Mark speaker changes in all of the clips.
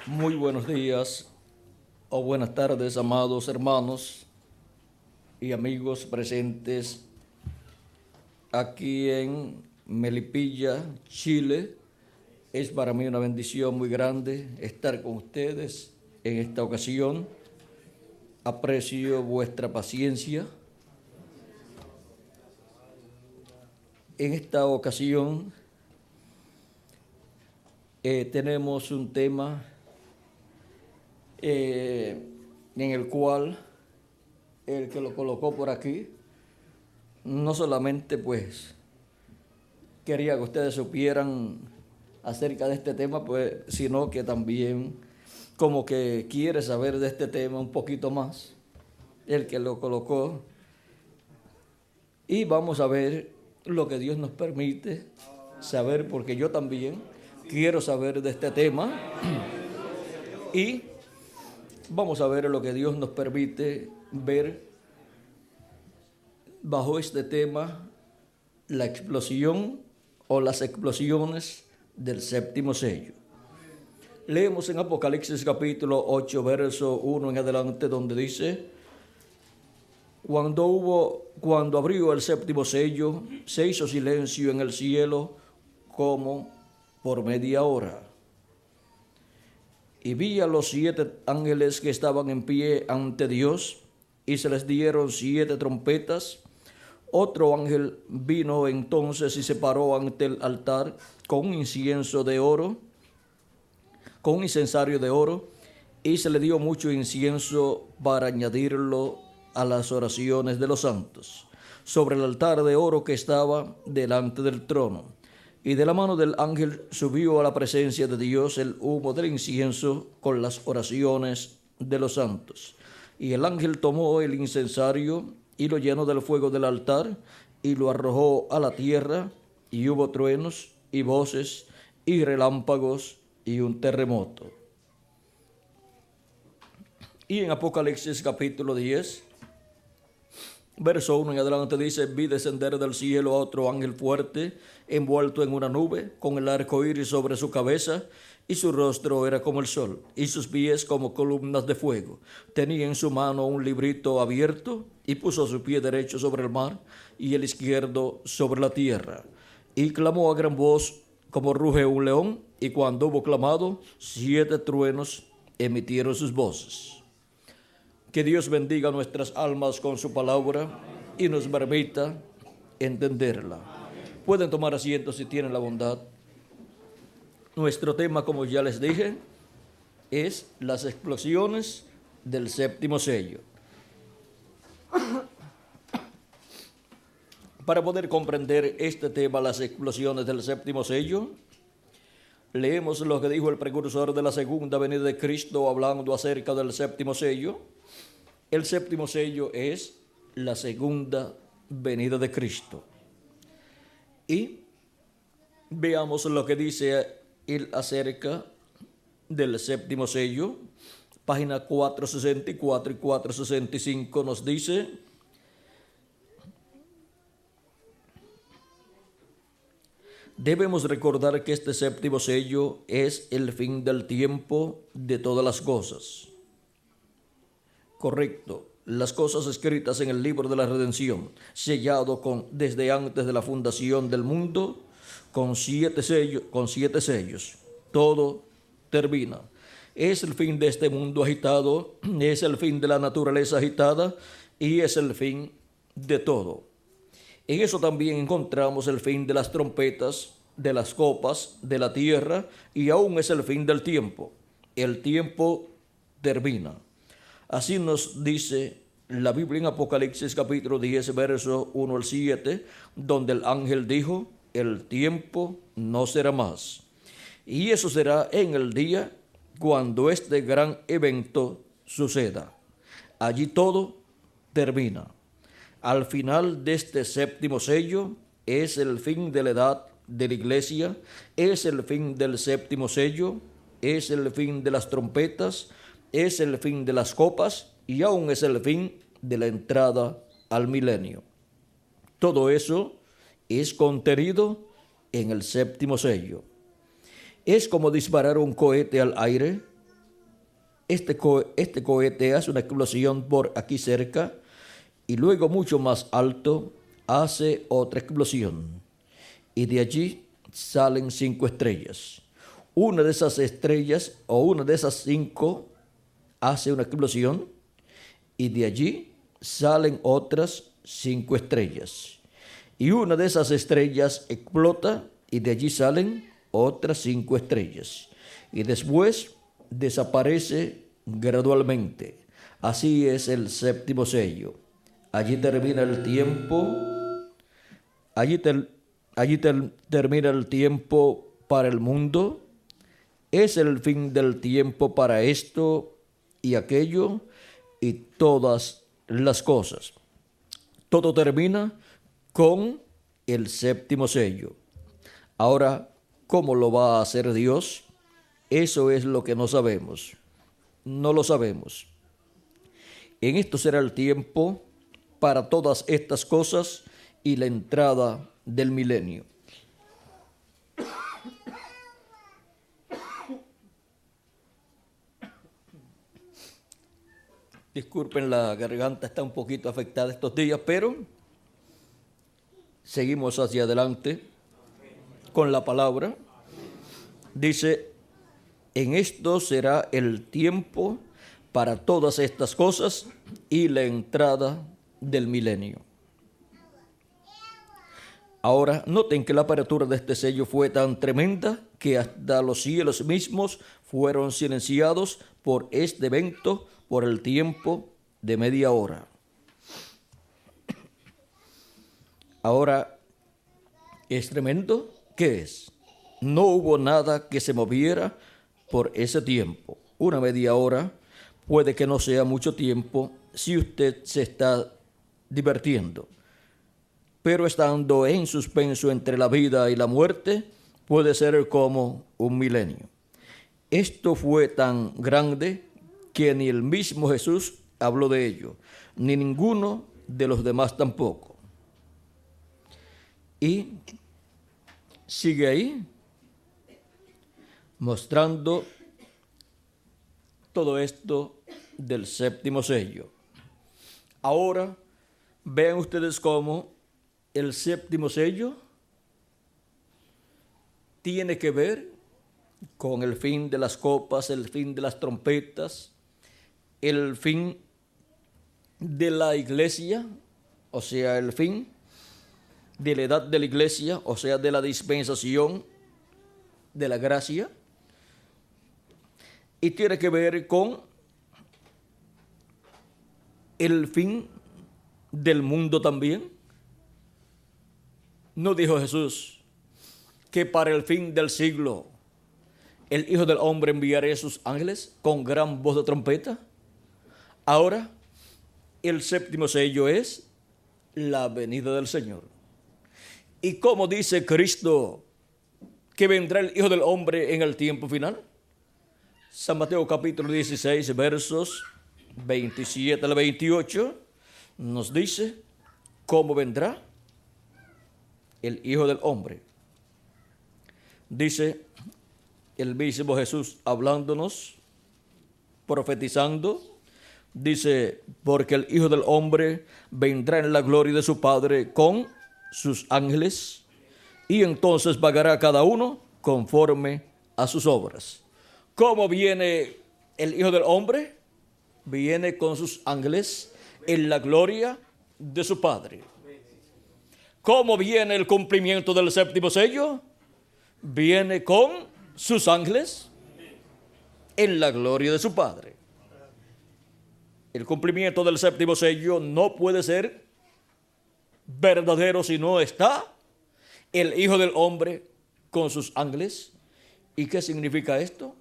Speaker 1: Muy buenos días o buenas tardes, amados hermanos y amigos presentes aquí en Melipilla, Chile. Es para mí una bendición muy grande estar con ustedes en esta ocasión. Aprecio vuestra paciencia. En esta ocasión tenemos un tema en el cual el que lo colocó por aquí no solamente pues quería que ustedes supieran acerca de este tema, pues, sino que también como que quiere saber de este tema un poquito más, el que lo colocó. Y vamos a ver lo que Dios nos permite saber, porque yo también quiero saber de este tema. Y vamos a ver lo que Dios nos permite ver bajo este tema, la explosión o las explosiones del séptimo sello. Leemos en Apocalipsis capítulo 8, verso 1 en adelante, donde dice: Cuando abrió el séptimo sello, se hizo silencio en el cielo como por media hora. Y vi a los 7 ángeles que estaban en pie ante Dios, y se les dieron 7 trompetas. Otro ángel vino entonces y se paró ante el altar con un incienso de oro, con un incensario de oro, y se le dio mucho incienso para añadirlo a las oraciones de los santos, sobre el altar de oro que estaba delante del trono. Y de la mano del ángel subió a la presencia de Dios el humo del incienso con las oraciones de los santos. Y el ángel tomó el incensario y lo llenó del fuego del altar y lo arrojó a la tierra, y hubo truenos y voces y relámpagos y un terremoto. Y en Apocalipsis capítulo 10, verso 1 en adelante dice: Vi descender del cielo a otro ángel fuerte, envuelto en una nube, con el arco iris sobre su cabeza, y su rostro era como el sol, y sus pies como columnas de fuego. Tenía en su mano un librito abierto, y puso su pie derecho sobre el mar, y el izquierdo sobre la tierra. Y clamó a gran voz, como ruge un león, y cuando hubo clamado, 7 truenos emitieron sus voces. Que Dios bendiga nuestras almas con su palabra y nos permita entenderla. Pueden tomar asiento si tienen la bondad. Nuestro tema, como ya les dije, es las explosiones del séptimo sello. Para poder comprender este tema, las explosiones del séptimo sello, leemos lo que dijo el precursor de la segunda venida de Cristo hablando acerca del séptimo sello. El séptimo sello es la segunda venida de Cristo. Y veamos lo que dice él acerca del séptimo sello. Página 464 y 465 nos dice: debemos recordar que este séptimo sello es el fin del tiempo de todas las cosas. Correcto. Las cosas escritas en el libro de la redención, sellado desde antes de la fundación del mundo, con 7 sellos. Todo termina. Es el fin de este mundo agitado, es el fin de la naturaleza agitada y es el fin de todo. En eso también encontramos el fin de las trompetas, de las copas, de la tierra, y aún es el fin del tiempo. El tiempo termina. Así nos dice la Biblia en Apocalipsis capítulo 10, verso 1 al 7, donde el ángel dijo: el tiempo no será más. Y eso será en el día cuando este gran evento suceda. Allí todo termina. Al final de este séptimo sello es el fin de la edad de la iglesia, es el fin del séptimo sello, es el fin de las trompetas, es el fin de las copas y aún es el fin de la entrada al milenio. Todo eso es contenido en el séptimo sello. Es como disparar un cohete al aire Este cohete hace una explosión por aquí cerca y luego mucho más alto hace otra explosión. Y de allí salen 5 estrellas. Una de esas estrellas o una de esas 5 hace una explosión y de allí salen otras 5 estrellas. Y una de esas estrellas explota y de allí salen otras 5 estrellas. Y después desaparece gradualmente. Así es el séptimo sello. Allí termina el tiempo. Termina el tiempo para el mundo. Es el fin del tiempo para esto y aquello y todas las cosas. Todo termina con el séptimo sello. Ahora, ¿cómo lo va a hacer Dios? Eso es lo que no sabemos. No lo sabemos. En esto será el tiempo para todas estas cosas y la entrada del milenio. Disculpen, la garganta está un poquito afectada estos días, pero seguimos hacia adelante con la palabra. Dice, en esto será el tiempo para todas estas cosas y la entrada del milenio. Ahora, noten que la apertura de este sello fue tan tremenda que hasta los cielos mismos fueron silenciados por este evento por el tiempo de media hora. Ahora, ¿es tremendo? ¿Qué es? No hubo nada que se moviera por ese tiempo. Una media hora puede que no sea mucho tiempo si usted se está divirtiendo. Pero estando en suspenso entre la vida y la muerte, puede ser como un milenio. Esto fue tan grande que ni el mismo Jesús habló de ello, ni ninguno de los demás tampoco. Y sigue ahí, mostrando todo esto del séptimo sello. Ahora, vean ustedes cómo el séptimo sello tiene que ver con el fin de las copas, el fin de las trompetas, el fin de la iglesia, o sea, el fin de la edad de la iglesia, o sea, de la dispensación de la gracia, y tiene que ver con el fin del mundo también. ¿No dijo Jesús que para el fin del siglo el Hijo del Hombre enviará a sus ángeles con gran voz de trompeta? Ahora, el séptimo sello es la venida del Señor. ¿Y cómo dice Cristo que vendrá el Hijo del Hombre en el tiempo final? San Mateo capítulo 16, versos 27 al 28, nos dice cómo vendrá el Hijo del Hombre. Dice el mismo Jesús hablándonos, profetizando, dice, porque el Hijo del Hombre vendrá en la gloria de su Padre con sus ángeles, y entonces pagará a cada uno conforme a sus obras. ¿Cómo viene el Hijo del Hombre? Viene con sus ángeles en la gloria de su Padre. ¿Cómo viene el cumplimiento del séptimo sello? Viene con sus ángeles en la gloria de su Padre. El cumplimiento del séptimo sello no puede ser verdadero si no está el Hijo del Hombre con sus ángeles. ¿Y qué significa esto?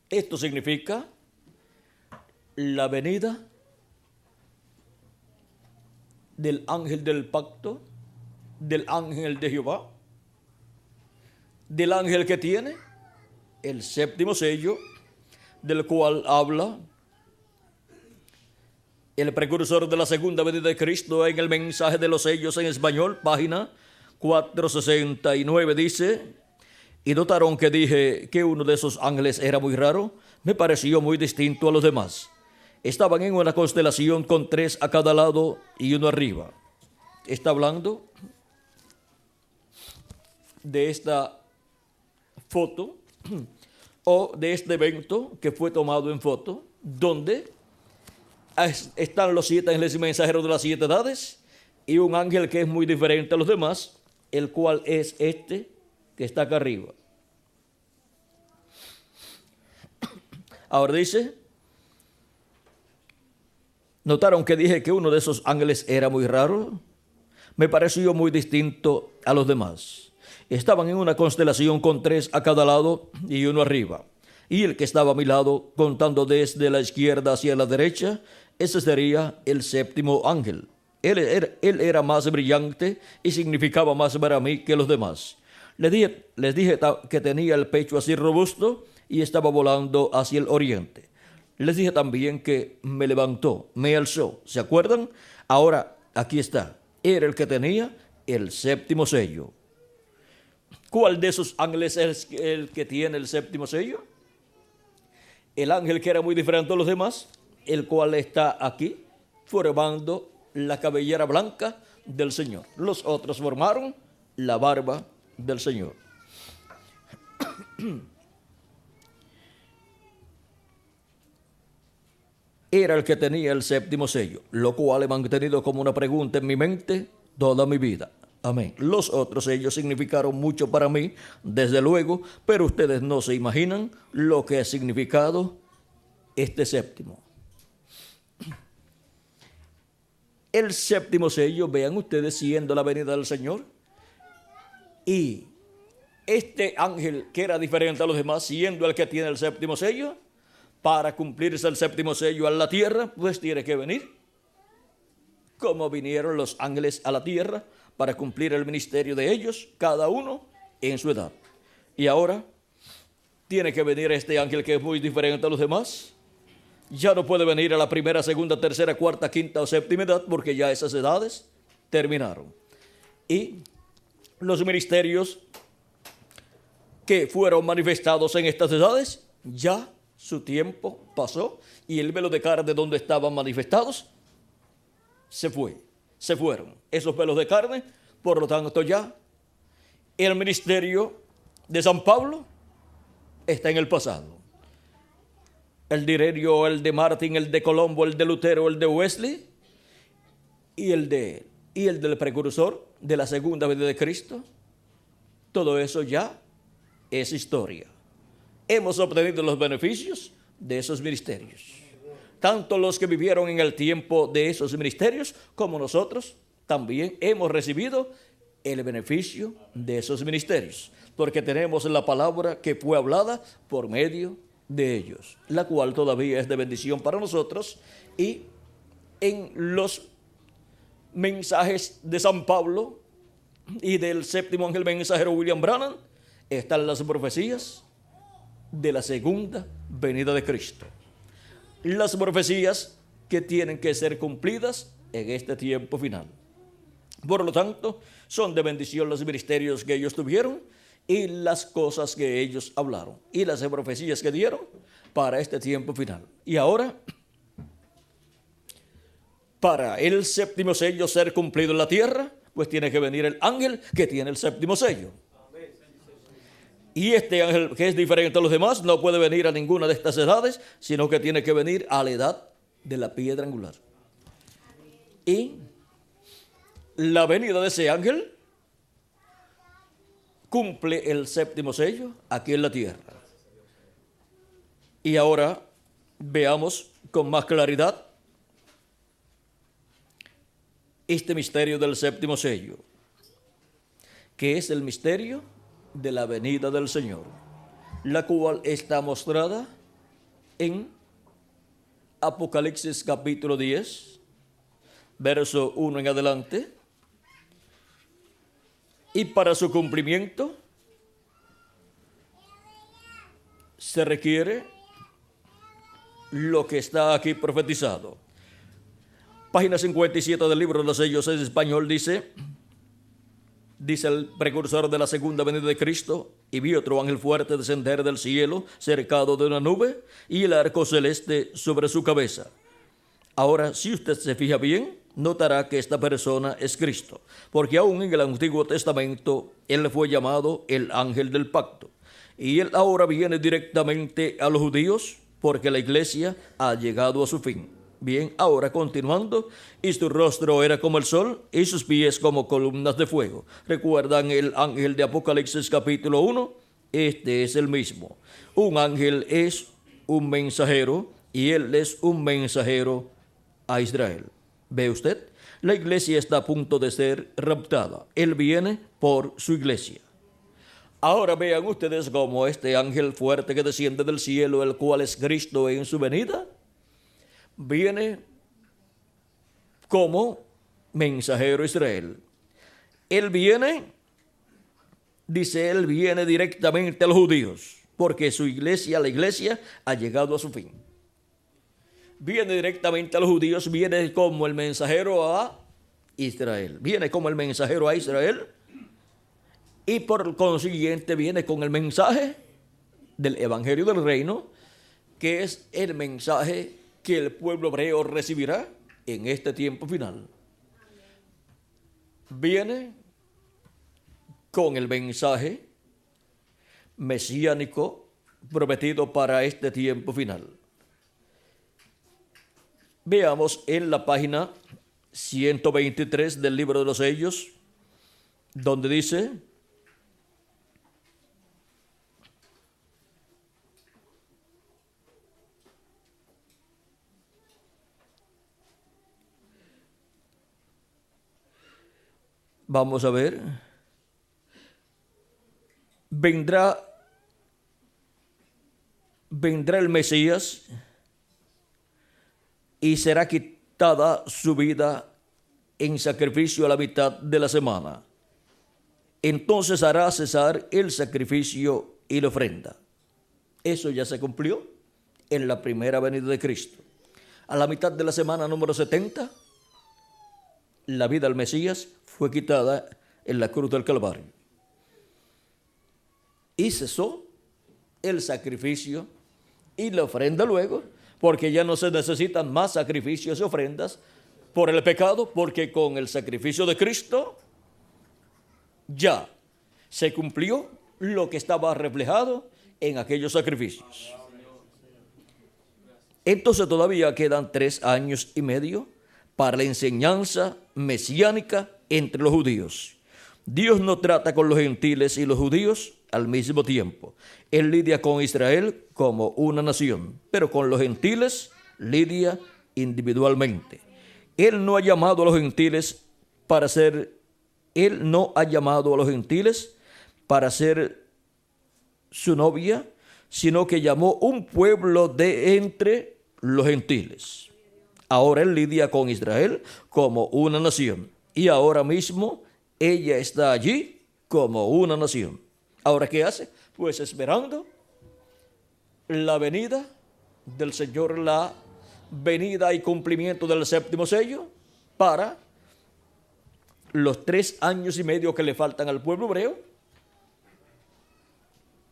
Speaker 1: Esto significa la venida del ángel del pacto, del ángel de Jehová, del ángel que tiene el séptimo sello, del cual habla el precursor de la segunda venida de Cristo en el mensaje de los sellos en español, página 469, dice: Y notaron que dije que uno de esos ángeles era muy raro. Me pareció muy distinto a los demás. Estaban en una constelación con 3 a cada lado y uno arriba. Está hablando de esta foto o de este evento que fue tomado en foto, donde están los 7 ángeles y mensajeros de las 7 edades y un ángel que es muy diferente a los demás, el cual es este que está acá arriba. Ahora dice, notaron que dije que uno de esos ángeles era muy raro. Me pareció muy distinto a los demás. Estaban en una constelación con 3 a cada lado y uno arriba. Y el que estaba a mi lado, contando desde la izquierda hacia la derecha, ese sería el 7º ángel. Él era más brillante y significaba más para mí que los demás. Les dije que tenía el pecho así robusto y estaba volando hacia el oriente. Les dije también que me levantó, me alzó. ¿Se acuerdan? Ahora, aquí está. Era el que tenía el 7º sello. ¿Cuál de esos ángeles es el que tiene el 7º sello? El ángel que era muy diferente a los demás, el cual está aquí, formando la cabellera blanca del Señor. Los otros formaron la barba del Señor. Era el que tenía el 7º sello, lo cual he mantenido como una pregunta en mi mente toda mi vida. Amén. Los otros sellos significaron mucho para mí, desde luego, pero ustedes no se imaginan lo que ha significado este 7º. El 7º sello, vean ustedes, siendo la venida del Señor, y este ángel que era diferente a los demás, siendo el que tiene el 7º sello, para cumplirse el 7º sello a la tierra, pues tiene que venir como vinieron los ángeles a la tierra para cumplir el ministerio de ellos, cada uno en su edad. Y ahora tiene que venir este ángel que es muy diferente a los demás. Ya no puede venir a la primera, segunda, tercera, cuarta, quinta o séptima edad, porque ya esas edades terminaron. Y los ministerios que fueron manifestados en estas edades, ya su tiempo pasó y el velo de carne donde estaban manifestados se fueron. Esos velos de carne, por lo tanto ya el ministerio de San Pablo está en el pasado. El de Ireneo, el de Martín, el de Colombo, el de Lutero, el de Wesley y el del precursor de la segunda venida de Cristo, todo eso ya es historia. Hemos obtenido los beneficios de esos ministerios. Tanto los que vivieron en el tiempo de esos ministerios como nosotros también hemos recibido el beneficio de esos ministerios, porque tenemos la palabra que fue hablada por medio de ellos, la cual todavía es de bendición para nosotros. Y en los mensajes de San Pablo y del 7º ángel mensajero William Branham están las profecías de la segunda venida de Cristo. Las profecías que tienen que ser cumplidas en este tiempo final. Por lo tanto, son de bendición los ministerios que ellos tuvieron y las cosas que ellos hablaron y las profecías que dieron para este tiempo final. Y ahora, para el 7º sello ser cumplido en la tierra, pues tiene que venir el ángel que tiene el 7º sello. Y este ángel, que es diferente a los demás, no puede venir a ninguna de estas edades, sino que tiene que venir a la edad de la piedra angular. Y la venida de ese ángel cumple el 7º sello aquí en la tierra. Y ahora veamos con más claridad este misterio del 7º sello, que es el misterio de la venida del Señor, la cual está mostrada en Apocalipsis capítulo 10, verso 1 en adelante. Y para su cumplimiento se requiere lo que está aquí profetizado. Página 57 del libro de los sellos en español dice: dice el precursor de la segunda venida de Cristo, y vi otro ángel fuerte descender del cielo, cercado de una nube, y el arco celeste sobre su cabeza. Ahora, si usted se fija bien, notará que esta persona es Cristo, porque aún en el Antiguo Testamento, él fue llamado el ángel del pacto. Y él ahora viene directamente a los judíos, porque la iglesia ha llegado a su fin. Bien, ahora continuando, y su rostro era como el sol, y sus pies como columnas de fuego. ¿Recuerdan el ángel de Apocalipsis capítulo 1? Este es el mismo. Un ángel es un mensajero, y él es un mensajero a Israel. ¿Ve usted? La iglesia está a punto de ser raptada. Él viene por su iglesia. Ahora vean ustedes cómo este ángel fuerte que desciende del cielo, el cual es Cristo en su venida, viene como mensajero a Israel. Él viene, dice, él viene directamente a los judíos, porque su iglesia, la iglesia, ha llegado a su fin. Viene directamente a los judíos, viene como el mensajero a Israel. Viene como el mensajero a Israel y por consiguiente viene con el mensaje del Evangelio del Reino, que es el mensaje que el pueblo hebreo recibirá en este tiempo final. Viene con el mensaje mesiánico prometido para este tiempo final. Veamos en la página 123 del libro de los sellos, donde dice: vamos a ver, vendrá el Mesías y será quitada su vida en sacrificio a la mitad de la semana. Entonces hará cesar el sacrificio y la ofrenda. Eso ya se cumplió en la primera venida de Cristo. A la mitad de la semana número 70, la vida del Mesías fue quitada en la cruz del Calvario. Y cesó el sacrificio y la ofrenda luego, porque ya no se necesitan más sacrificios y ofrendas por el pecado, porque con el sacrificio de Cristo ya se cumplió lo que estaba reflejado en aquellos sacrificios. Entonces todavía quedan 3 años y medio para la enseñanza mesiánica entre los judíos. Dios no trata con los gentiles y los judíos al mismo tiempo. Él lidia con Israel como una nación, pero con los gentiles lidia individualmente. Él no ha llamado a los gentiles para ser su novia, sino que llamó un pueblo de entre los gentiles. Ahora él lidia con Israel como una nación, y ahora mismo ella está allí como una nación. Ahora, ¿qué hace? Pues esperando la venida del Señor, la venida y cumplimiento del 7º sello, para los 3 años y medio que le faltan al pueblo hebreo,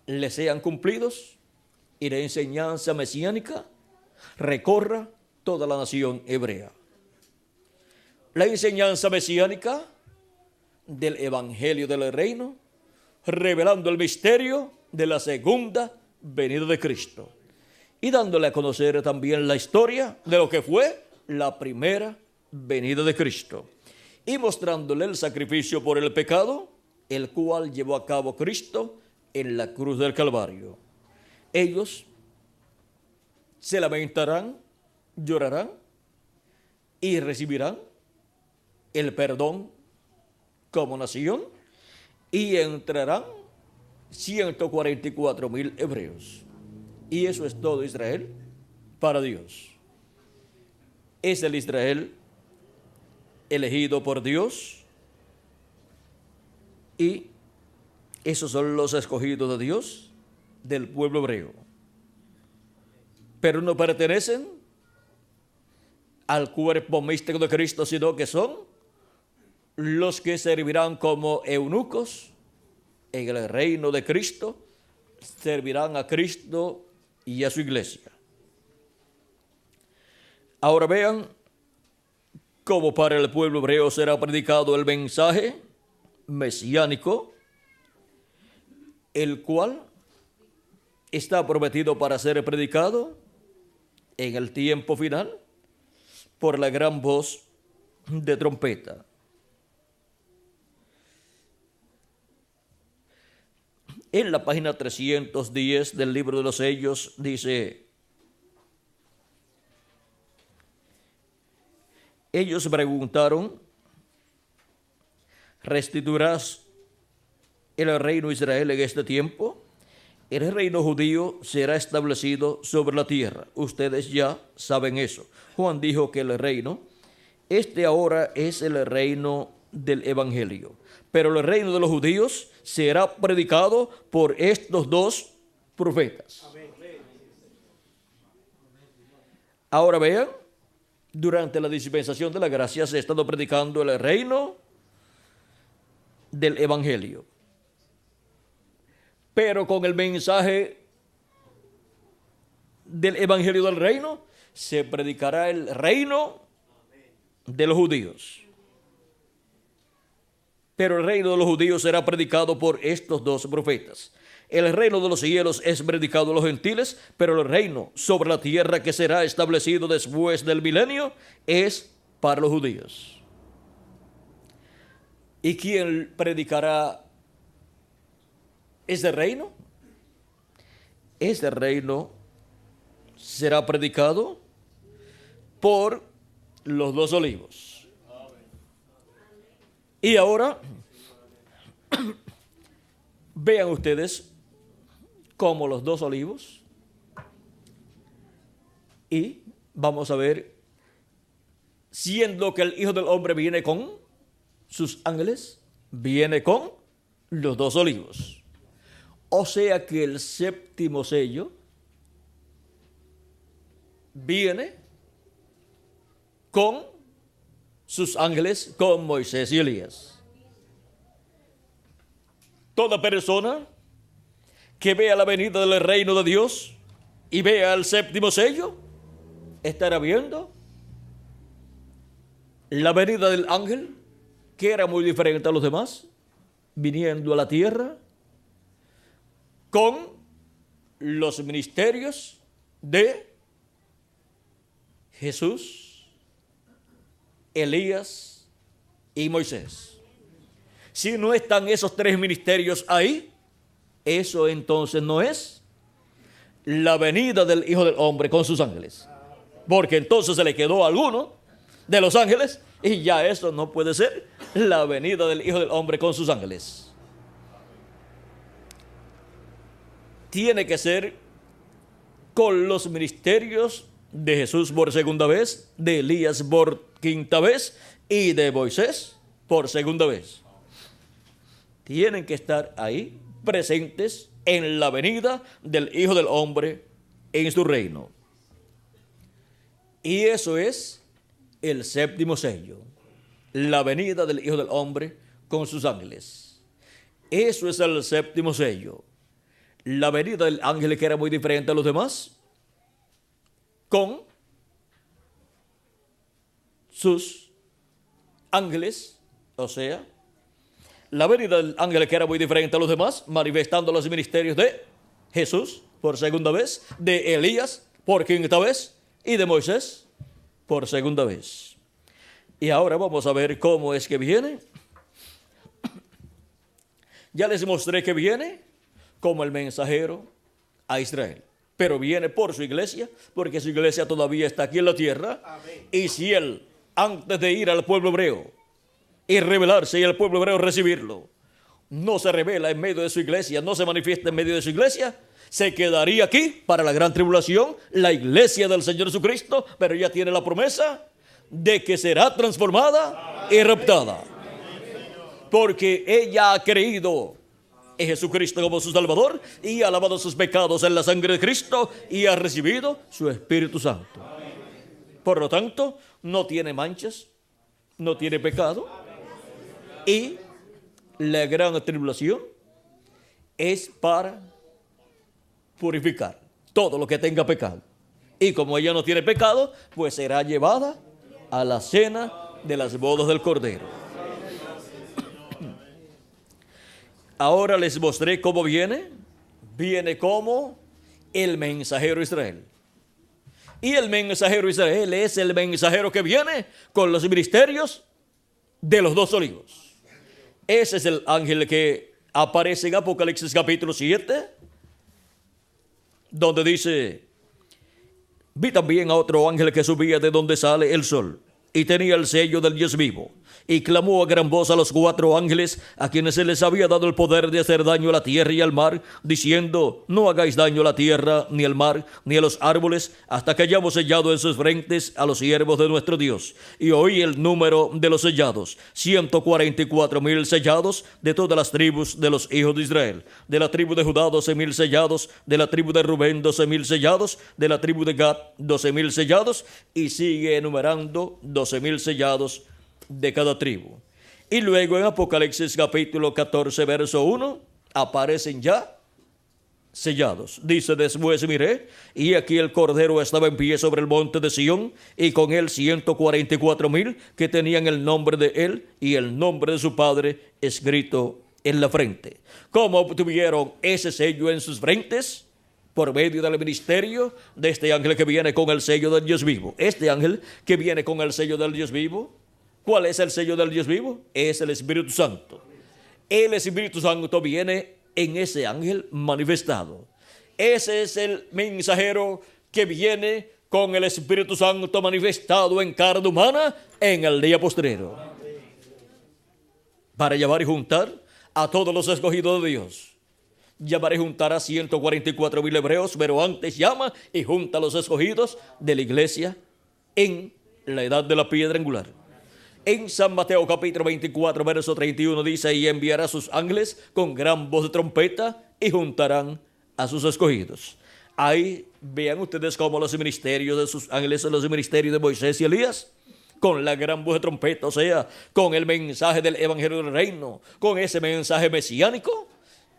Speaker 1: le sean cumplidos y la enseñanza mesiánica recorra toda la nación hebrea. La enseñanza mesiánica del Evangelio del Reino, revelando el misterio de la segunda venida de Cristo y dándole a conocer también la historia de lo que fue la primera venida de Cristo y mostrándole el sacrificio por el pecado, el cual llevó a cabo Cristo en la cruz del Calvario. Ellos se lamentarán, llorarán y recibirán el perdón como nación, y entrarán 144,000 hebreos. Y eso es todo Israel para Dios. Es el Israel elegido por Dios, y esos son los escogidos de Dios del pueblo hebreo. Pero no pertenecen al cuerpo místico de Cristo, sino que son los que servirán como eunucos en el reino de Cristo, servirán a Cristo y a su iglesia. Ahora vean cómo para el pueblo hebreo será predicado el mensaje mesiánico, el cual está prometido para ser predicado en el tiempo final por la gran voz de trompeta. En la página 310 del libro de los sellos dice: ellos preguntaron, ¿restituirás el reino de Israel en este tiempo? El reino judío será establecido sobre la tierra. Ustedes ya saben eso. Juan dijo que el reino, ahora es el reino del evangelio. Pero el reino de los judíos será predicado por estos dos profetas. Ahora vean, durante la dispensación de la gracia se ha estado predicando el reino del evangelio. Pero con el mensaje del evangelio del reino se predicará el reino de los judíos. Pero el reino de los judíos será predicado por estos dos profetas. El reino de los cielos es predicado a los gentiles, pero el reino sobre la tierra que será establecido después del milenio es para los judíos. ¿Y quién predicará ese reino? Ese reino será predicado por los dos olivos. Y ahora, vean ustedes cómo los dos olivos, y vamos a ver, siendo que el Hijo del Hombre viene con sus ángeles, viene con los dos olivos. O sea que el séptimo sello viene con sus ángeles, con Moisés y Elías. Toda persona que vea la venida del reino de Dios y vea el séptimo sello, estará viendo la venida del ángel, que era muy diferente a los demás, viniendo a la tierra con los ministerios de Jesús, Elías y Moisés. Si no están esos tres ministerios ahí, eso entonces no es la venida del Hijo del Hombre con sus ángeles. Porque entonces se le quedó a alguno de los ángeles y ya eso no puede ser la venida del Hijo del Hombre con sus ángeles. Tiene que ser con los ministerios de Jesús por segunda vez, de Elías por quinta vez y de Moisés por segunda vez. Tienen que estar ahí presentes en la venida del Hijo del Hombre en su reino. Y eso es el séptimo sello, la venida del Hijo del Hombre con sus ángeles. Eso es el séptimo sello, la venida del ángel que era muy diferente a los demás, con sus ángeles, o sea, la venida del ángel que era muy diferente a los demás, manifestando los ministerios de Jesús por segunda vez, de Elías por quinta vez y de Moisés por segunda vez. Y ahora vamos a ver cómo es que viene. Ya les mostré que viene como el mensajero a Israel, pero viene por su iglesia, porque su iglesia todavía está aquí en la tierra. Amén. Y si él, antes de ir al pueblo hebreo y revelarse y el pueblo hebreo recibirlo, no se revela en medio de su iglesia, no se manifiesta en medio de su iglesia, se quedaría aquí para la gran tribulación, la iglesia del Señor Jesucristo, pero ya tiene la promesa de que será transformada y raptada, porque ella ha creído en Jesucristo como su Salvador y ha lavado sus pecados en la sangre de Cristo y ha recibido su Espíritu Santo. Por lo tanto, no tiene manchas, no tiene pecado, Y la gran tribulación es para purificar todo lo que tenga pecado. Y como ella no tiene pecado, pues será llevada a la cena de las bodas del Cordero. Ahora les mostré cómo viene. Viene como el mensajero Israel. Y el mensajero Israel es el mensajero que viene con los ministerios de los 2 olivos. Ese es el ángel que aparece en Apocalipsis capítulo 7, donde dice: vi también a otro ángel que subía de donde sale el sol, y tenía el sello del Dios vivo, y clamó a gran voz a los 4 ángeles a quienes se les había dado el poder de hacer daño a la tierra y al mar, diciendo: no hagáis daño a la tierra, ni al mar, ni a los árboles, hasta que hayamos sellado en sus frentes a los siervos de nuestro Dios. Y oí el número de los sellados: 144,000 sellados de todas las tribus de los hijos de Israel. De la tribu de Judá 12,000 sellados, de la tribu de Rubén 12,000 sellados, de la tribu de Gad 12,000 sellados, y sigue enumerando 12,000 sellados de cada tribu. Y luego en Apocalipsis capítulo 14 verso 1 aparecen ya sellados. Dice: después miré, y aquí el Cordero estaba en pie sobre el monte de Sión, y con él 144,000 que tenían el nombre de él y el nombre de su padre escrito en la frente. ¿Cómo obtuvieron ese sello en sus frentes? Por medio del ministerio de este ángel que viene con el sello del Dios vivo. Este ángel que viene con el sello del Dios vivo, ¿cuál es el sello del Dios vivo? Es el Espíritu Santo. El Espíritu Santo viene en ese ángel manifestado. Ese es el mensajero que viene con el Espíritu Santo manifestado en carne humana en el día postrero, para llamar y juntar a todos los escogidos de Dios. Llamar y juntar a 144,000 hebreos, pero antes llama y junta a los escogidos de la iglesia en la edad de la piedra angular. En San Mateo capítulo 24 verso 31 dice: y enviará a sus ángeles con gran voz de trompeta y juntarán a sus escogidos. Ahí vean ustedes cómo los ministerios de sus ángeles son los ministerios de Moisés y Elías, con la gran voz de trompeta, o sea, con el mensaje del evangelio del reino, con ese mensaje mesiánico,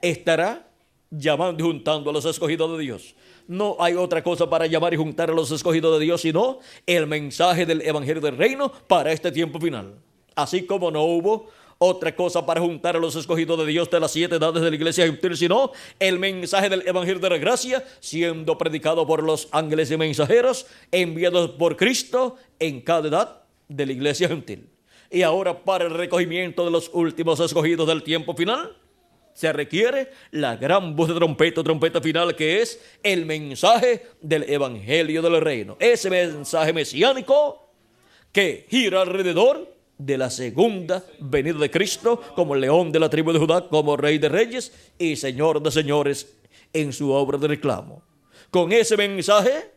Speaker 1: estará llamando y juntando a los escogidos de Dios. No hay otra cosa para llamar y juntar a los escogidos de Dios sino el mensaje del evangelio del reino para este tiempo final. Así como no hubo otra cosa para juntar a los escogidos de Dios de las 7 edades de la iglesia gentil, sino el mensaje del evangelio de la gracia siendo predicado por los ángeles y mensajeros enviados por Cristo en cada edad de la iglesia gentil. Y ahora, para el recogimiento de los últimos escogidos del tiempo final, se requiere la gran voz de trompeta final, que es el mensaje del evangelio del reino. Ese mensaje mesiánico que gira alrededor de la segunda venida de Cristo como león de la tribu de Judá, como rey de reyes y señor de señores en su obra de reclamo. Con ese mensaje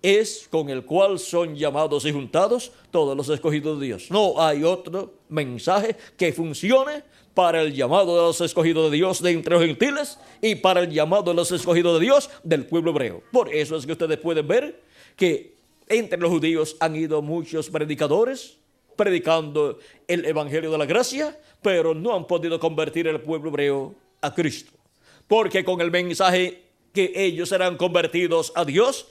Speaker 1: es con el cual son llamados y juntados todos los escogidos de Dios. No hay otro mensaje que funcione para el llamado de los escogidos de Dios de entre los gentiles y para el llamado de los escogidos de Dios del pueblo hebreo. Por eso es que ustedes pueden ver que entre los judíos han ido muchos predicadores predicando el evangelio de la gracia, pero no han podido convertir el pueblo hebreo a Cristo, porque con el mensaje que ellos serán convertidos a Dios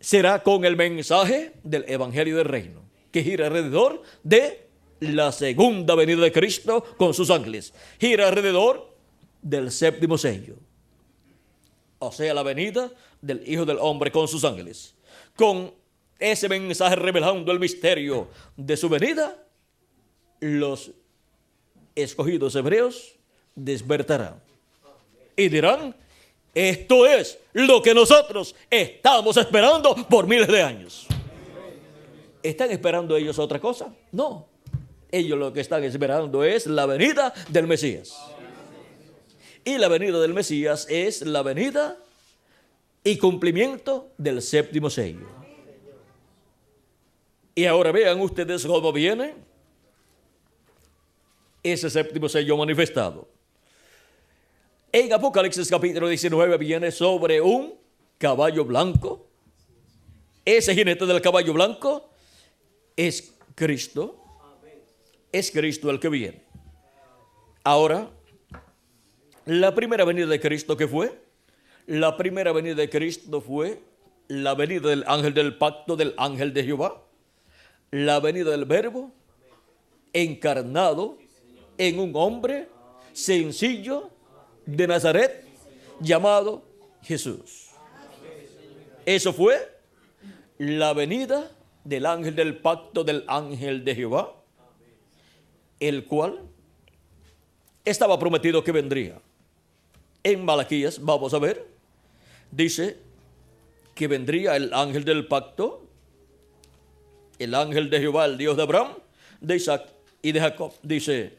Speaker 1: será con el mensaje del evangelio del reino, que gira alrededor de la segunda venida de Cristo con sus ángeles. Gira alrededor del séptimo sello, o sea, la venida del Hijo del Hombre con sus ángeles. Con ese mensaje revelando el misterio de su venida, los escogidos hebreos despertarán y dirán: esto es lo que nosotros estamos esperando por miles de años. ¿Están esperando ellos otra cosa? No. Ellos lo que están esperando es la venida del Mesías. Y la venida del Mesías es la venida y cumplimiento del séptimo sello. Y ahora vean ustedes cómo viene ese séptimo sello manifestado. En Apocalipsis capítulo 19 viene sobre un caballo blanco. Ese jinete del caballo blanco es Cristo. es Cristo el que viene. Ahora, la primera venida de Cristo, ¿qué fue? La primera venida de Cristo fue la venida del ángel del pacto, del ángel de Jehová, la venida del Verbo encarnado en un hombre sencillo de Nazaret llamado Jesús. Eso fue la venida del ángel del pacto, del ángel de Jehová, el cual estaba prometido que vendría. En Malaquías, vamos a ver, dice que vendría el ángel del pacto, el ángel de Jehová, el Dios de Abraham, de Isaac y de Jacob. Dice,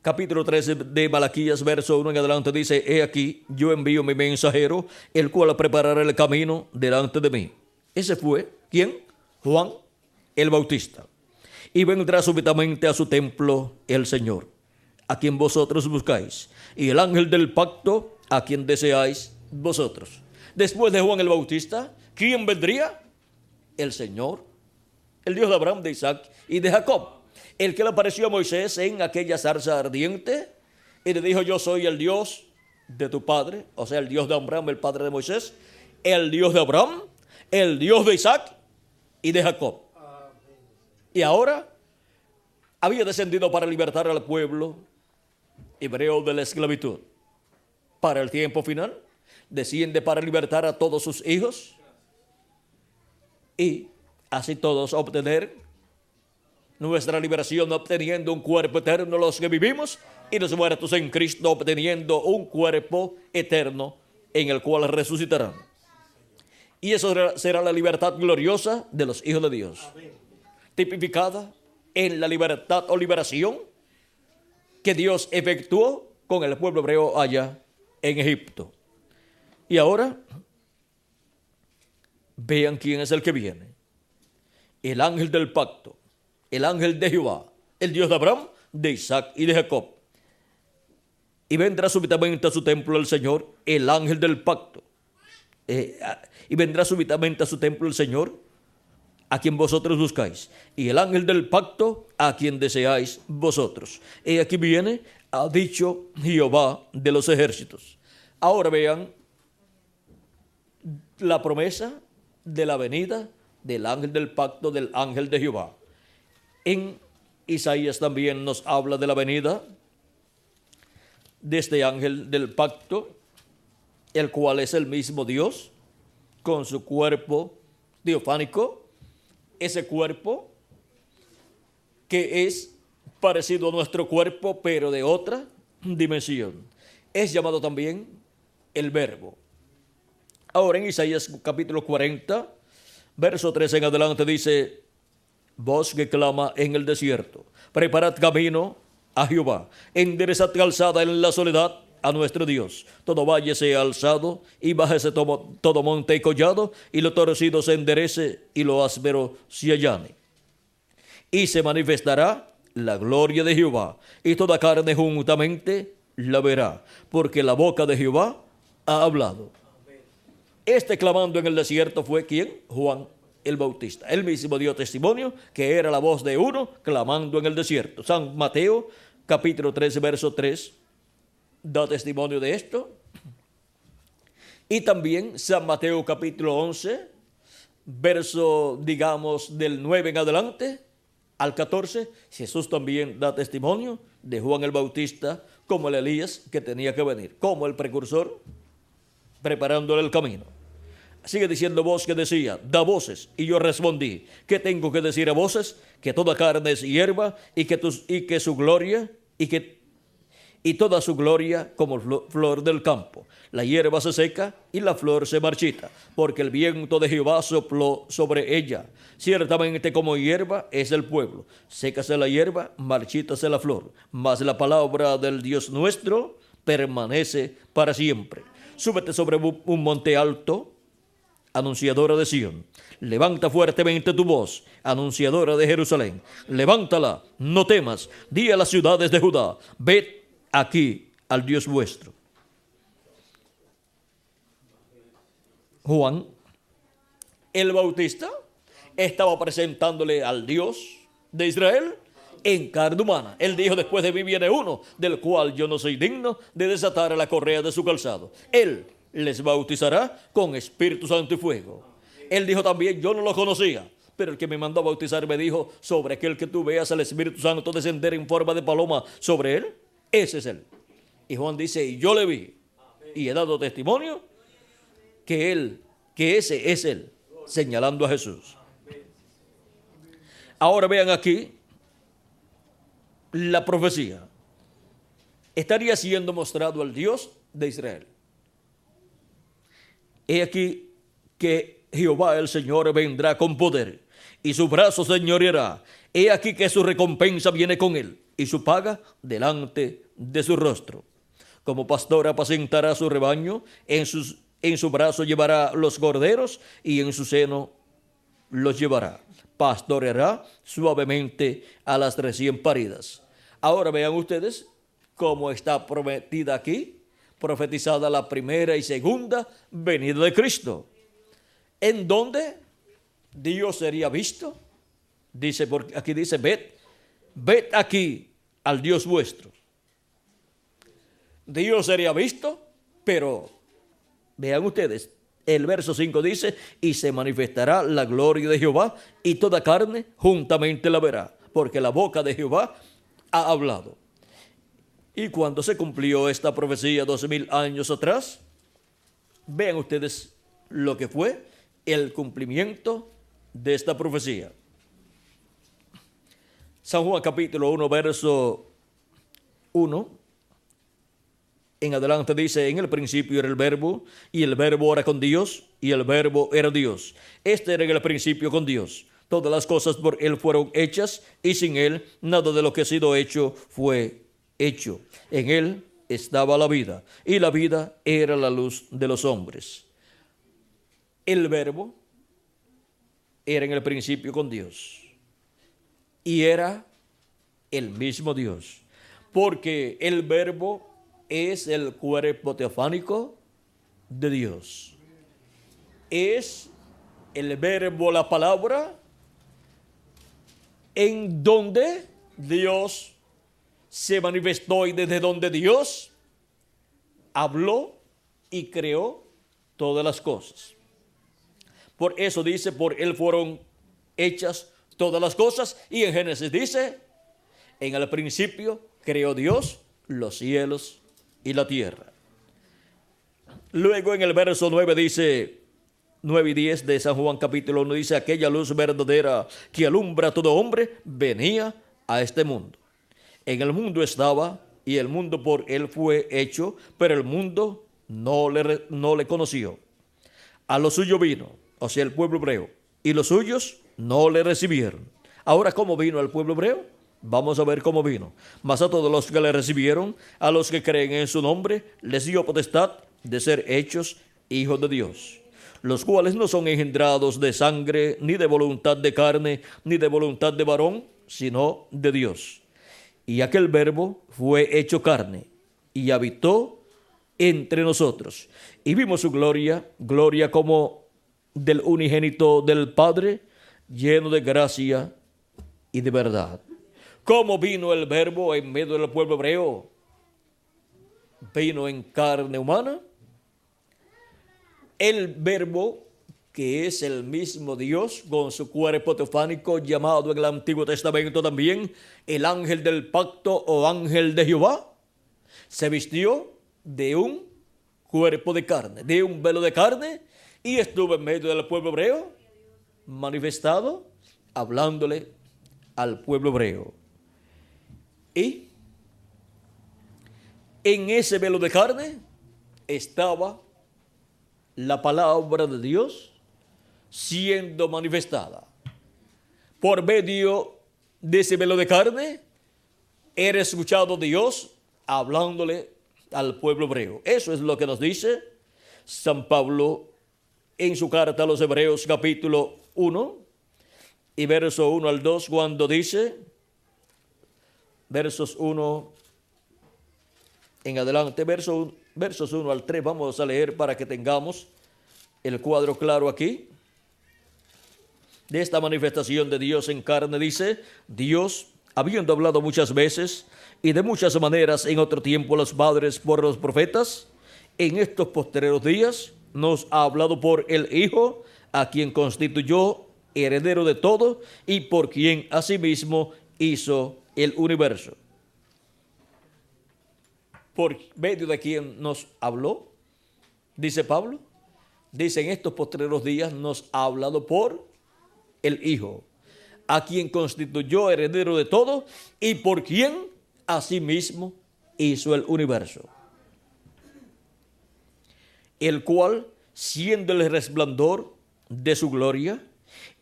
Speaker 1: capítulo 13 de Malaquías, verso 1 en adelante, dice: he aquí, yo envío mi mensajero, el cual preparará el camino delante de mí. Ese fue, ¿quién? Juan el Bautista. Y vendrá súbitamente a su templo el Señor, a quien vosotros buscáis, y el ángel del pacto, a quien deseáis vosotros. Después de Juan el Bautista, ¿quién vendría? El Señor, el Dios de Abraham, de Isaac y de Jacob, el que le apareció a Moisés en aquella zarza ardiente y le dijo: yo soy el Dios de tu padre, o sea, el Dios de Abraham, el padre de Moisés, el Dios de Abraham, el Dios de Isaac y de Jacob. Y ahora había descendido para libertar al pueblo hebreo de la esclavitud. Para el tiempo final, desciende para libertar a todos sus hijos y así todos obtener nuestra liberación, obteniendo un cuerpo eterno los que vivimos, y los muertos en Cristo obteniendo un cuerpo eterno en el cual resucitarán. Y eso será la libertad gloriosa de los hijos de Dios, tipificada en la libertad o liberación que Dios efectuó con el pueblo hebreo allá en Egipto. Y ahora vean quién es el que viene: el ángel del pacto, el ángel de Jehová, el Dios de Abraham, de Isaac y de Jacob. Y vendrá súbitamente a su templo el Señor, el ángel del pacto. Y vendrá súbitamente a su templo el Señor, a quien vosotros buscáis, y el ángel del pacto, a quien deseáis vosotros. Y aquí viene, ha dicho Jehová de los ejércitos. Ahora vean la promesa de la venida del ángel del pacto, del ángel de Jehová. En Isaías también nos habla de la venida de este ángel del pacto, el cual es el mismo Dios con su cuerpo teofánico, ese cuerpo que es parecido a nuestro cuerpo pero de otra dimensión. Es llamado también el Verbo. Ahora en Isaías capítulo 40, verso 3 en adelante dice: voz que clama en el desierto, preparad camino a Jehová, enderezad calzada en la soledad a nuestro Dios. Todo valle sea alzado y bájese todo monte y collado, y lo torcido se enderece y lo áspero se allane. Y se manifestará la gloria de Jehová, y toda carne juntamente la verá, porque la boca de Jehová ha hablado. Este clamando en el desierto fue ¿quién? Juan el Bautista. Él mismo dio testimonio que era la voz de uno clamando en el desierto. San Mateo capítulo 13 verso 3 da testimonio de esto. Y también San Mateo capítulo 11 verso digamos del 9 en adelante al 14, Jesús también da testimonio de Juan el Bautista como el Elías que tenía que venir, como el precursor preparándole el camino. Sigue diciendo voz que decía: da voces. Y yo respondí: ¿qué tengo que decir a voces? Que toda carne es hierba y que su gloria y toda su gloria como flor del campo. La hierba se seca y la flor se marchita, porque el viento de Jehová sopló sobre ella. Ciertamente como hierba es el pueblo. Sécase la hierba, marchítase la flor. Mas la palabra del Dios nuestro permanece para siempre. Súbete sobre un monte alto, anunciadora de Sión. Levanta fuertemente tu voz, anunciadora de Jerusalén. Levántala, no temas. Di a las ciudades de Judá: ved aquí al Dios vuestro. Juan el Bautista estaba presentándole al Dios de Israel en carne humana. Él dijo, después de mí viene uno, del cual yo no soy digno de desatar la correa de su calzado. Él les bautizará con Espíritu Santo y fuego. Él dijo también, yo no lo conocía, pero el que me mandó a bautizar me dijo, sobre aquel que tú veas al Espíritu Santo descender en forma de paloma sobre él, ese es él. Y Juan dice, y yo le vi, y he dado testimonio que ese es él, señalando a Jesús. Ahora vean aquí la profecía. Estaría siendo mostrado al Dios de Israel. He aquí que Jehová el Señor vendrá con poder, y su brazo señoreará. He aquí que su recompensa viene con él, y su paga delante de su rostro. Como pastor apacentará su rebaño, en su brazo llevará los corderos, y en su seno los llevará. Pastoreará suavemente a las recién paridas. Ahora vean ustedes cómo está prometida aquí, profetizada la primera y segunda venida de Cristo, en donde Dios sería visto. Dice, porque aquí dice, ved aquí al Dios vuestro. Dios sería visto, pero vean ustedes, el verso 5 dice, y se manifestará la gloria de Jehová, y toda carne juntamente la verá, porque la boca de Jehová ha hablado. Y cuando se cumplió esta profecía 2000 años atrás, vean ustedes lo que fue el cumplimiento de esta profecía. San Juan capítulo 1, verso 1 en adelante dice, en el principio era el verbo, y el verbo era con Dios, y el verbo era Dios. Este era en el principio con Dios. Todas las cosas por él fueron hechas, y sin él nada de lo que ha sido hecho fue hecho. En él estaba la vida, y la vida era la luz de los hombres. El verbo era en el principio con Dios, y era el mismo Dios, porque el verbo es el cuerpo teofánico de Dios. Es el verbo, la palabra, en donde Dios se manifestó y desde donde Dios habló y creó todas las cosas. Por eso dice, por él fueron hechas todas las cosas. Y en Génesis dice, en el principio creó Dios los cielos y la tierra. Luego en el verso 9 dice, 9 y 10 de San Juan capítulo 1 dice, aquella luz verdadera que alumbra a todo hombre venía a este mundo. En el mundo estaba, y el mundo por él fue hecho, pero el mundo no le conoció. A lo suyo vino, o sea, el pueblo hebreo, y los suyos no le recibieron. Ahora, ¿cómo vino al pueblo hebreo? Vamos a ver cómo vino. Mas a todos los que le recibieron, a los que creen en su nombre, les dio potestad de ser hechos hijos de Dios, los cuales no son engendrados de sangre, ni de voluntad de carne, ni de voluntad de varón, sino de Dios. Y aquel verbo fue hecho carne, y habitó entre nosotros. Y vimos su gloria, gloria como del unigénito del Padre, lleno de gracia y de verdad. ¿Cómo vino el verbo en medio del pueblo hebreo? Vino en carne humana. El verbo, que es el mismo Dios con su cuerpo teofánico, llamado en el Antiguo Testamento también el ángel del pacto o ángel de Jehová, se vistió de un cuerpo de carne, de un velo de carne, y estuvo en medio del pueblo hebreo, manifestado, hablándole al pueblo hebreo. Y en ese velo de carne estaba la palabra de Dios siendo manifestada. Por medio de ese velo de carne era escuchado Dios hablándole al pueblo hebreo. Eso es lo que nos dice San Pablo en su carta a los Hebreos capítulo 1 y verso 1 al 2, cuando dice, versos 1 en adelante, versos 1 al 3, vamos a leer para que tengamos el cuadro claro aquí. De esta manifestación de Dios en carne dice, Dios habiendo hablado muchas veces y de muchas maneras en otro tiempo a los padres por los profetas, en estos postreros días nos ha hablado por el Hijo, a quien constituyó heredero de todo y por quien asimismo hizo el universo. ¿Por medio de quien nos habló? Dice Pablo. Dice, en estos postreros días nos ha hablado por el Hijo, a quien constituyó heredero de todo y por quien asimismo hizo el universo. El cual, siendo el resplandor de su gloria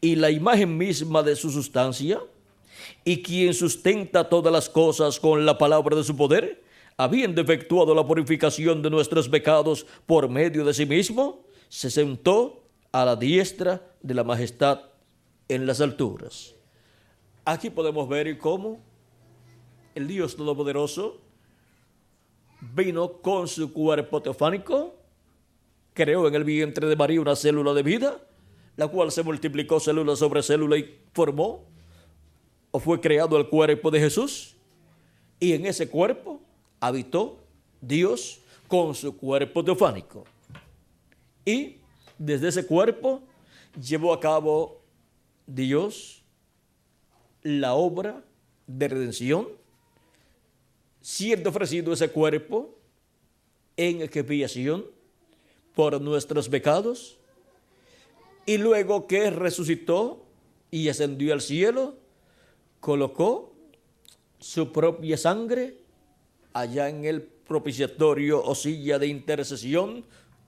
Speaker 1: y la imagen misma de su sustancia, y quien sustenta todas las cosas con la palabra de su poder, habiendo efectuado la purificación de nuestros pecados por medio de sí mismo, se sentó a la diestra de la majestad en las alturas. Aquí podemos ver cómo el Dios Todopoderoso vino con su cuerpo teofánico, creó en el vientre de María una célula de vida, la cual se multiplicó célula sobre célula y formó o fue creado el cuerpo de Jesús. Y en ese cuerpo habitó Dios con su cuerpo teofánico. Y desde ese cuerpo llevó a cabo Dios la obra de redención, siendo ofrecido ese cuerpo en expiación por nuestros pecados, y luego que resucitó y ascendió al cielo, colocó su propia sangre allá en el propiciatorio o silla de intercesión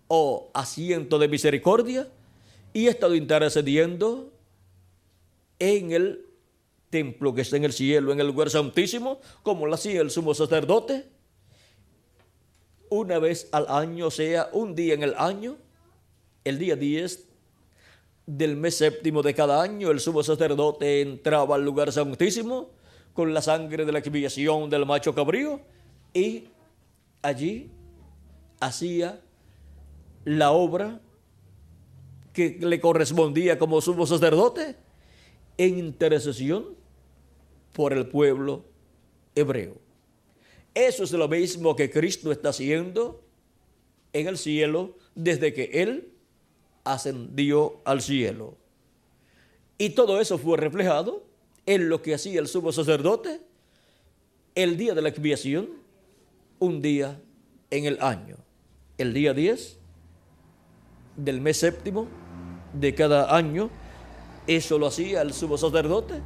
Speaker 1: o asiento de misericordia, y ha estado intercediendo en el templo que está en el cielo, en el lugar santísimo, como lo hacía el sumo sacerdote, una vez al año, o sea, un día en el año, el día 10 del mes séptimo de cada año, el sumo sacerdote entraba al lugar santísimo con la sangre de la expiación del macho cabrío y allí hacía la obra que le correspondía como sumo sacerdote en intercesión por el pueblo hebreo. Eso es lo mismo que Cristo está haciendo en el cielo desde que Él ascendió al cielo. Y todo eso fue reflejado en lo que hacía el sumo sacerdote el día de la expiación, un día en el año, el día 10 del mes séptimo de cada año. Eso lo hacía el sumo sacerdote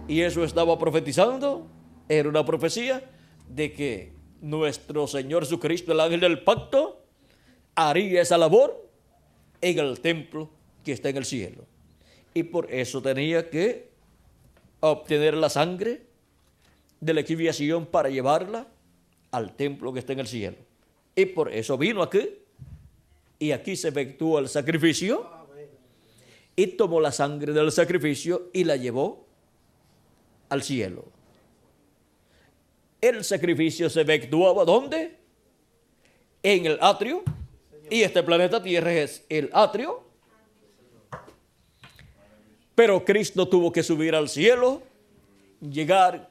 Speaker 1: y eso estaba profetizando, era una profecía de que nuestro Señor Jesucristo, el ángel del pacto, haría esa labor en el templo que está en el cielo. Y por eso tenía que obtener la sangre de la expiación para llevarla al templo que está en el cielo. Y por eso vino aquí, y aquí se efectuó el sacrificio, y tomó la sangre del sacrificio y la llevó al cielo. El sacrificio se efectuaba ¿dónde? En el atrio, y este planeta Tierra es el atrio. Pero Cristo tuvo que subir al cielo, llegar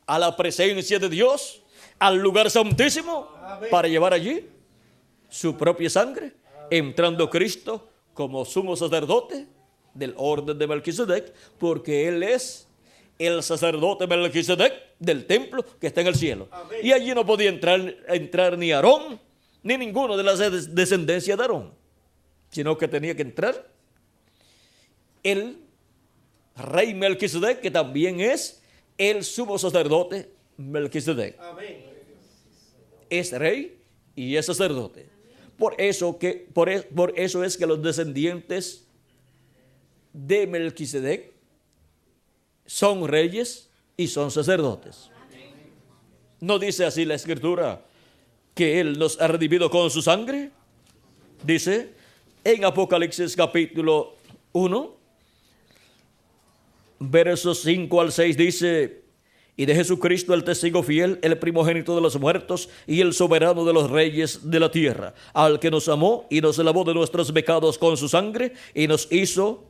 Speaker 1: a la presencia de Dios, al lugar santísimo, para llevar allí su propia sangre, entrando Cristo como sumo sacerdote del orden de Melquisedec, porque Él es el sacerdote Melquisedec del templo que está en el cielo. Y allí no podía entrar ni Aarón, ni ninguno de las descendencias de Aarón, sino que tenía que entrar el rey Melquisedec, que también es el sumo sacerdote Melquisedec. Es rey y es sacerdote. Por eso es que los descendientes de Melquisedec son reyes y son sacerdotes. ¿No dice así la Escritura que Él nos ha redimido con su sangre? Dice en Apocalipsis capítulo 1, versos 5 al 6, dice: y de Jesucristo el testigo fiel, el primogénito de los muertos y el soberano de los reyes de la tierra, al que nos amó y nos lavó de nuestros pecados con su sangre y nos hizo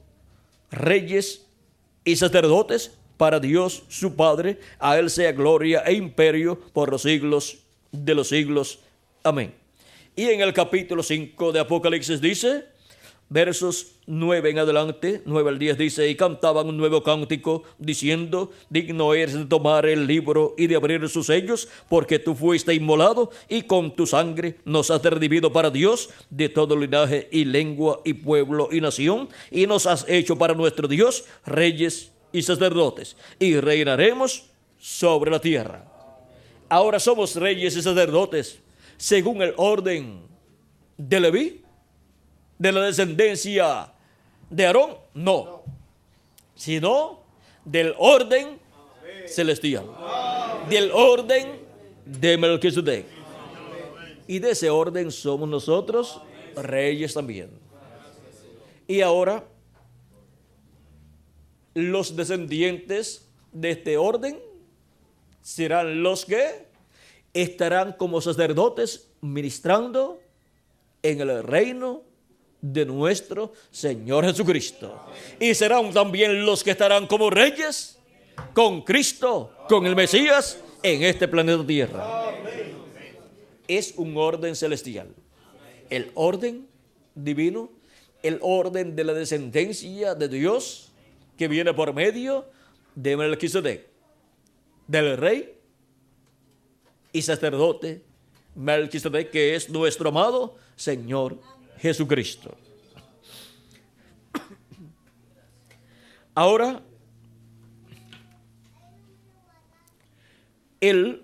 Speaker 1: reyes y sacerdotes para Dios su Padre. A Él sea gloria e imperio por los siglos de los siglos. Amén. Y en el capítulo 5 de Apocalipsis dice, versos 9 en adelante, 9 al 10 dice, y cantaban un nuevo cántico diciendo, digno eres de tomar el libro y de abrir sus sellos, porque tú fuiste inmolado y con tu sangre nos has redimido para Dios de todo linaje y lengua y pueblo y nación, y nos has hecho para nuestro Dios reyes y sacerdotes, y reinaremos sobre la tierra. Ahora somos reyes y sacerdotes según el orden de Leví, de la descendencia de Aarón, no, sino del orden celestial, del orden de Melquisedec. Y de ese orden somos nosotros reyes también. Y ahora, los descendientes de este orden serán los que estarán como sacerdotes ministrando en el reino de nuestro Señor Jesucristo. Y serán también los que estarán como reyes con Cristo, con el Mesías en este planeta Tierra. Es un orden celestial. El orden divino, el orden de la descendencia de Dios que viene por medio de Melquisedec, del rey y sacerdote Melquisedec, que es nuestro amado Señor Jesucristo. Ahora, Él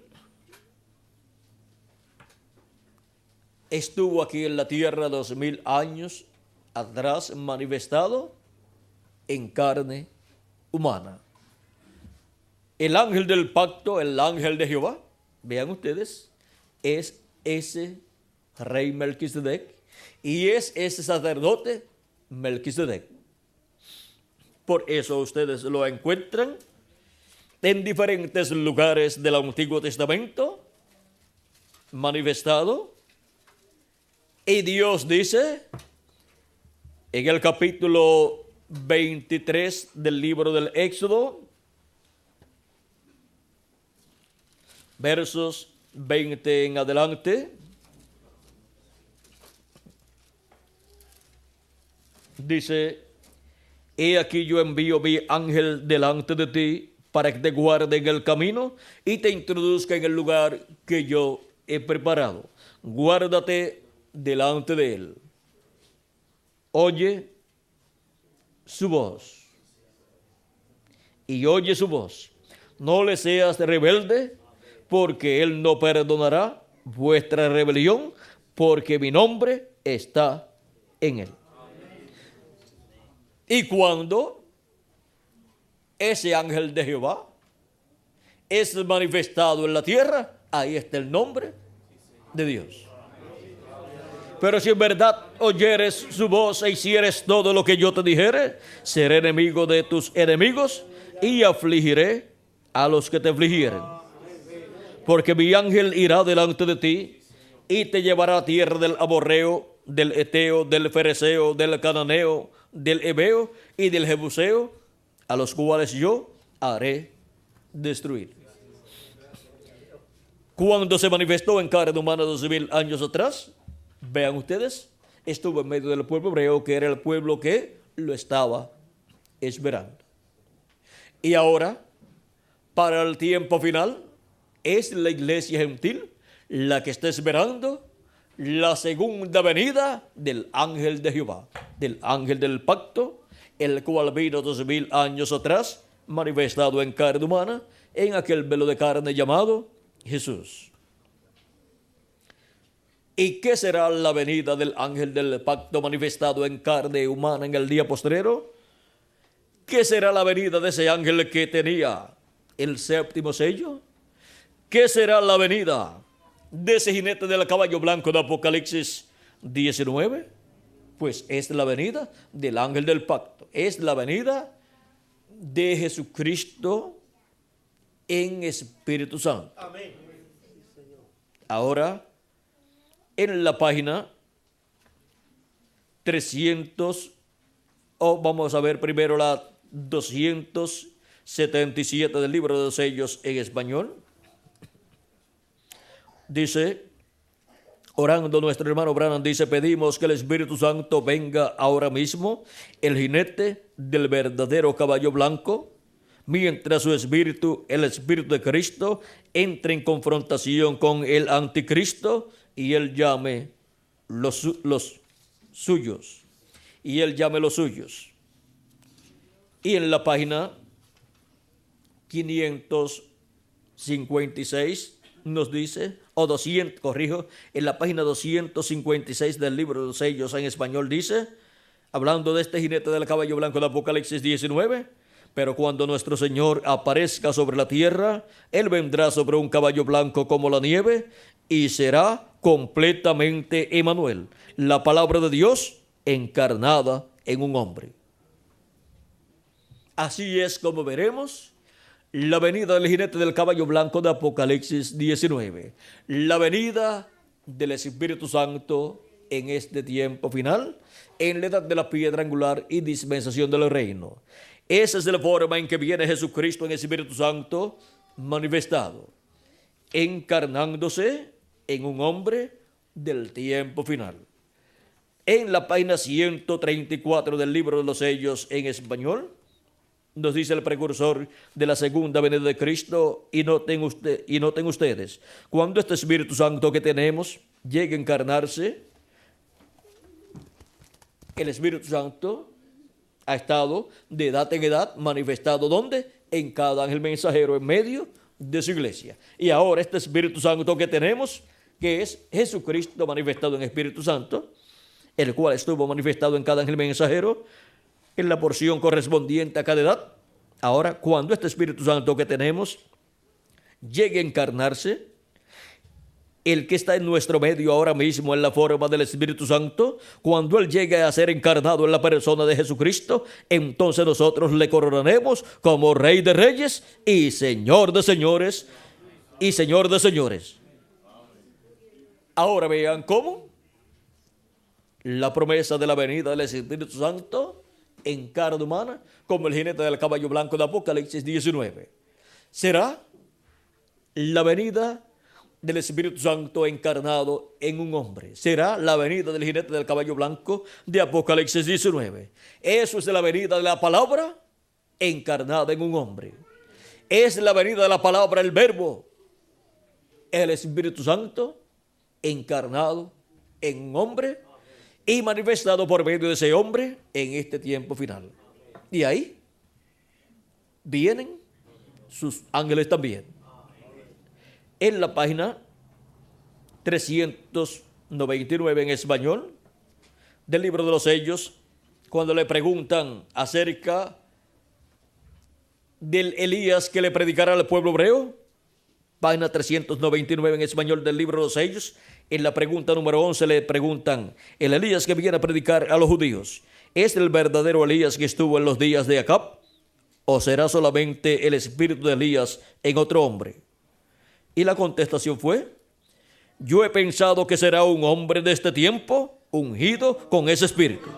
Speaker 1: estuvo aquí en la tierra 2000 años atrás, manifestado en carne humana. El ángel del pacto, el ángel de Jehová, vean ustedes, es ese rey Melquisedec y es ese sacerdote Melquisedec. Por eso ustedes lo encuentran en diferentes lugares del Antiguo Testamento manifestado. Y Dios dice en el capítulo 23 del libro del Éxodo, versos 20 en adelante, dice, he aquí yo envío mi ángel delante de ti para que te guarde en el camino y te introduzca en el lugar que yo he preparado. Guárdate delante de él. Oye su voz. Y oye su voz. No le seas rebelde, porque él no perdonará vuestra rebelión, porque mi nombre está en él. Y cuando ese ángel de Jehová es manifestado en la tierra, ahí está el nombre de Dios. Pero si en verdad oyeres su voz e hicieres todo lo que yo te dijere, seré enemigo de tus enemigos y afligiré a los que te afligieren. Porque mi ángel irá delante de ti y te llevará a tierra del amorreo, del eteo, del fereceo, del cananeo, del heveo y del jebuseo, a los cuales yo haré destruir. Cuando se manifestó en carne humana 2000 años atrás, vean ustedes, estuvo en medio del pueblo hebreo, que era el pueblo que lo estaba esperando. Y ahora, para el tiempo final, es la iglesia gentil la que está esperando la segunda venida del ángel de Jehová, del ángel del pacto, el cual vino 2000 años atrás, manifestado en carne humana, en aquel velo de carne llamado Jesús. ¿Y qué será la venida del ángel del pacto manifestado en carne humana en el día postrero? ¿Qué será la venida de ese ángel que tenía el séptimo sello? ¿Qué será la venida de ese jinete del caballo blanco de Apocalipsis 19? Pues es la venida del ángel del pacto. Es la venida de Jesucristo en Espíritu Santo. Amén. Ahora, en la página 300, vamos a ver primero la 200, 77 del libro de los sellos en español. Dice, orando nuestro hermano Branham, dice, pedimos que el Espíritu Santo venga ahora mismo, el jinete del verdadero caballo blanco, mientras su espíritu, el Espíritu de Cristo, entre en confrontación con el anticristo y él llame los suyos. Y él llame los suyos. Y en la página 556 nos dice, o 200, corrijo, en la página 256 del libro de los sellos en español dice, hablando de este jinete del caballo blanco de Apocalipsis 19, pero cuando nuestro Señor aparezca sobre la tierra, Él vendrá sobre un caballo blanco como la nieve y será completamente Emmanuel, la palabra de Dios encarnada en un hombre. Así es como veremos la venida del jinete del caballo blanco de Apocalipsis 19. La venida del Espíritu Santo en este tiempo final, en la edad de la piedra angular y dispensación del reino. Esa es la forma en que viene Jesucristo en el Espíritu Santo manifestado, encarnándose en un hombre del tiempo final. En la página 134 del libro de los sellos en español, nos dice el precursor de la segunda venida de Cristo, y noten ustedes, cuando este Espíritu Santo que tenemos llegue a encarnarse, el Espíritu Santo ha estado de edad en edad manifestado, ¿dónde? En cada ángel mensajero en medio de su iglesia. Y ahora este Espíritu Santo que tenemos, que es Jesucristo manifestado en Espíritu Santo, el cual estuvo manifestado en cada ángel mensajero, en la porción correspondiente a cada edad. Ahora, cuando este Espíritu Santo que tenemos llegue a encarnarse, el que está en nuestro medio ahora mismo en la forma del Espíritu Santo, cuando Él llegue a ser encarnado en la persona de Jesucristo, entonces nosotros le coronaremos como Rey de Reyes y Señor de Señores y Señor de Señores. Ahora vean cómo la promesa de la venida del Espíritu Santo en carne humana, como el jinete del caballo blanco de Apocalipsis 19. Será la venida del Espíritu Santo encarnado en un hombre. Será la venida del jinete del caballo blanco de Apocalipsis 19. Eso es la venida de la palabra encarnada en un hombre. Es la venida de la palabra, el verbo, el Espíritu Santo encarnado en un hombre y manifestado por medio de ese hombre en este tiempo final. Y ahí vienen sus ángeles también. En la página 399 en español del libro de los sellos, cuando le preguntan acerca del Elías que le predicará al pueblo hebreo, página 399 en español del libro de los sellos, en la pregunta número 11 le preguntan, el Elías que viene a predicar a los judíos, ¿es el verdadero Elías que estuvo en los días de Acab? ¿O será solamente el espíritu de Elías en otro hombre? Y la contestación fue, yo he pensado que será un hombre de este tiempo ungido con ese espíritu.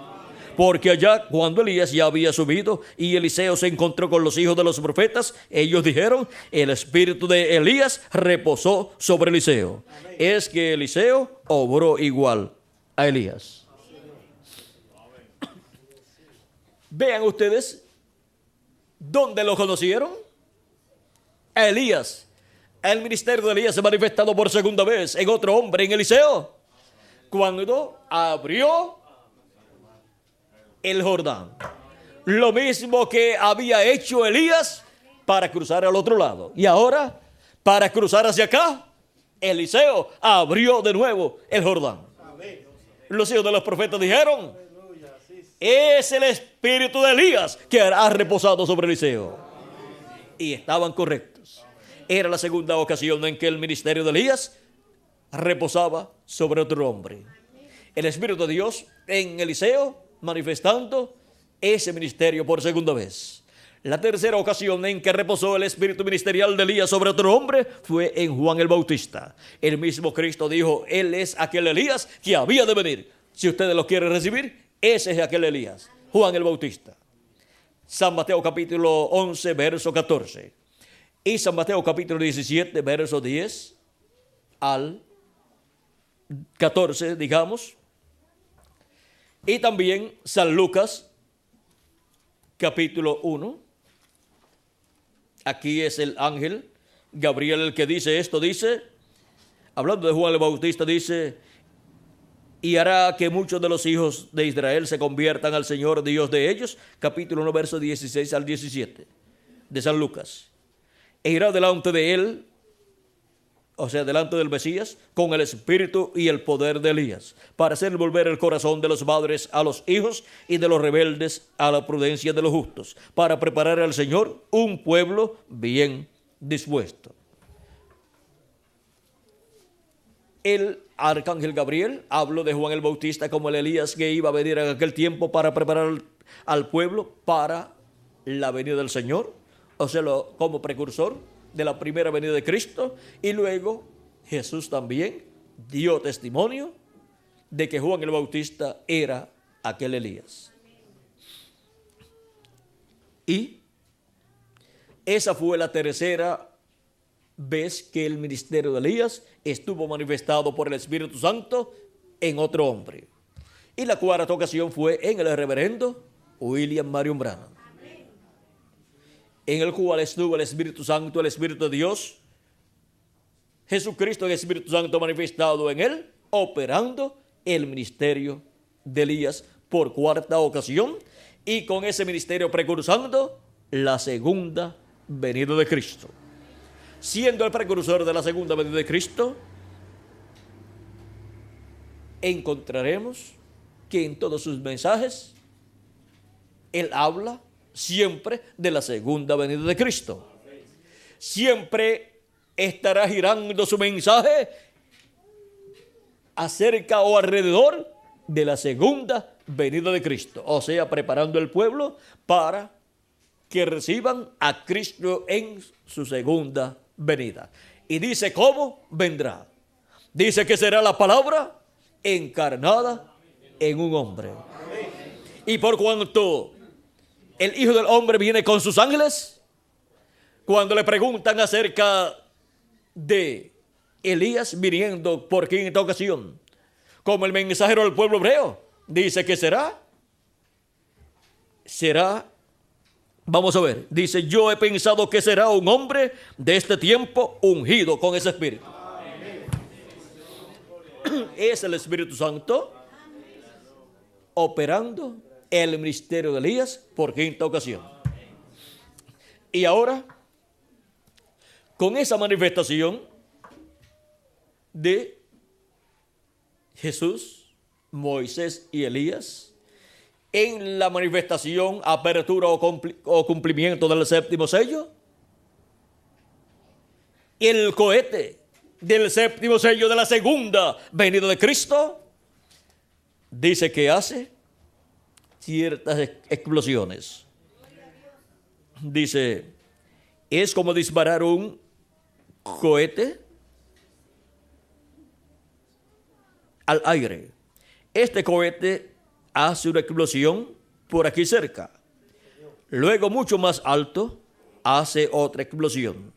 Speaker 1: Porque allá cuando Elías ya había subido y Eliseo se encontró con los hijos de los profetas, ellos dijeron, el espíritu de Elías reposó sobre Eliseo. Amén. Es que Eliseo obró igual a Elías. Amén. Vean ustedes, ¿dónde lo conocieron? A Elías. El ministerio de Elías se ha manifestado por segunda vez en otro hombre, en Eliseo, cuando abrió el Jordán. Lo mismo que había hecho Elías para cruzar al otro lado. Y ahora, para cruzar hacia acá, Eliseo abrió de nuevo el Jordán. Los hijos de los profetas dijeron, es el espíritu de Elías que ha reposado sobre Eliseo. Y estaban correctos. Era la segunda ocasión en que el ministerio de Elías reposaba sobre otro hombre. El Espíritu de Dios en Eliseo manifestando ese ministerio por segunda vez. La tercera ocasión en que reposó el espíritu ministerial de Elías sobre otro hombre fue en Juan el Bautista. El mismo Cristo dijo, él es aquel Elías que había de venir. Si ustedes lo quieren recibir, ese es aquel Elías, Juan el Bautista. San Mateo capítulo 11, verso 14. Y San Mateo capítulo 17, verso 10 al 14, digamos. Y también San Lucas capítulo 1. Aquí es el ángel Gabriel el que dice esto, dice, hablando de Juan el Bautista, dice, y hará que muchos de los hijos de Israel se conviertan al Señor Dios de ellos, capítulo 1, verso 16 al 17, de San Lucas. E irá delante de él, o sea, delante del Mesías, con el espíritu y el poder de Elías, para hacer volver el corazón de los padres a los hijos y de los rebeldes a la prudencia de los justos, para preparar al Señor un pueblo bien dispuesto. El arcángel Gabriel habló de Juan el Bautista como el Elías que iba a venir en aquel tiempo para preparar al pueblo para la venida del Señor, o sea, como precursor de la primera venida de Cristo. Y luego Jesús también dio testimonio de que Juan el Bautista era aquel Elías. Y esa fue la tercera vez que el ministerio de Elías estuvo manifestado por el Espíritu Santo en otro hombre. Y la cuarta ocasión fue en el reverendo William Marion Branham, en el cual estuvo el Espíritu Santo, el Espíritu de Dios, Jesucristo, el Espíritu Santo manifestado en él, operando el ministerio de Elías por cuarta ocasión, y con ese ministerio precursando la segunda venida de Cristo. Siendo el precursor de la segunda venida de Cristo, encontraremos que en todos sus mensajes él habla siempre de la segunda venida de Cristo. Siempre estará girando su mensaje acerca o alrededor de la segunda venida de Cristo, o sea, preparando el pueblo para que reciban a Cristo en su segunda venida. Y dice cómo vendrá. Dice que será la palabra encarnada en un hombre. Y por cuanto el Hijo del Hombre viene con sus ángeles, cuando le preguntan acerca de Elías viniendo por quinta ocasión, como el mensajero del pueblo hebreo, dice que será, vamos a ver, dice, yo he pensado que será un hombre de este tiempo ungido con ese espíritu. Es el Espíritu Santo operando el ministerio de Elías por quinta ocasión. Y ahora, con esa manifestación de Jesús, Moisés y Elías, en la manifestación, apertura o cumplimiento del séptimo sello, el cohete del séptimo sello de la segunda venida de Cristo, dice que hace ciertas explosiones. Dice, es como disparar un cohete al aire. Este cohete hace una explosión por aquí cerca. Luego, mucho más alto, hace otra explosión.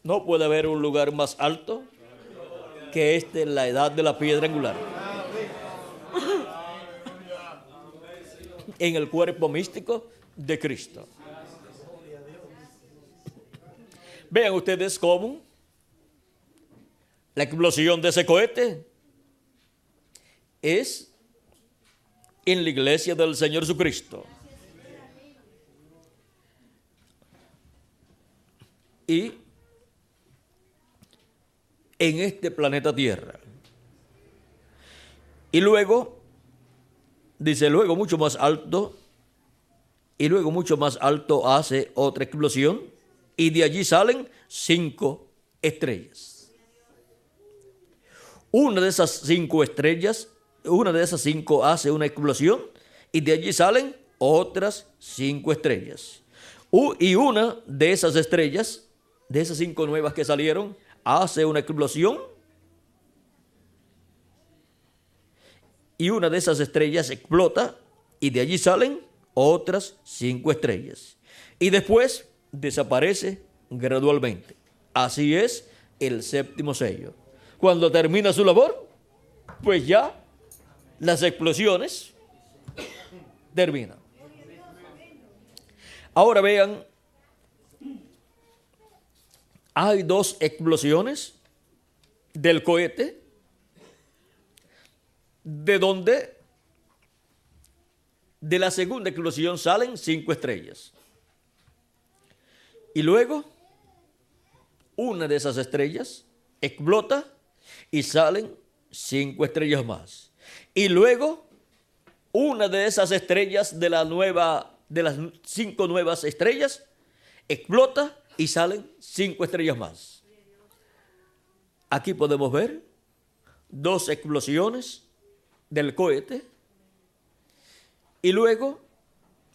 Speaker 1: No puede haber un lugar más alto que este en la edad de la piedra angular. En el cuerpo místico de Cristo. Vean ustedes cómo la explosión de ese cohete es en la iglesia del Señor Jesucristo. Y en este planeta Tierra. Y luego, dice, luego mucho más alto, y luego mucho más alto hace otra explosión, y de allí salen 5 estrellas. Una de esas 5 estrellas, una de esas 5 hace una explosión, y de allí salen otras 5 estrellas. Y una de esas estrellas, de esas 5 nuevas que salieron, hace una explosión, y una de esas estrellas explota y de allí salen otras 5 estrellas. Y después desaparece gradualmente. Así es el séptimo sello. Cuando termina su labor, pues ya las explosiones terminan. Ahora vean, hay 2 explosiones del cohete, de donde de la segunda explosión salen 5 estrellas. Y luego, una de esas estrellas explota y salen 5 estrellas más. Y luego, una de esas estrellas de las 5 nuevas estrellas explota y salen 5 estrellas más. Aquí podemos ver 2 explosiones del cohete y luego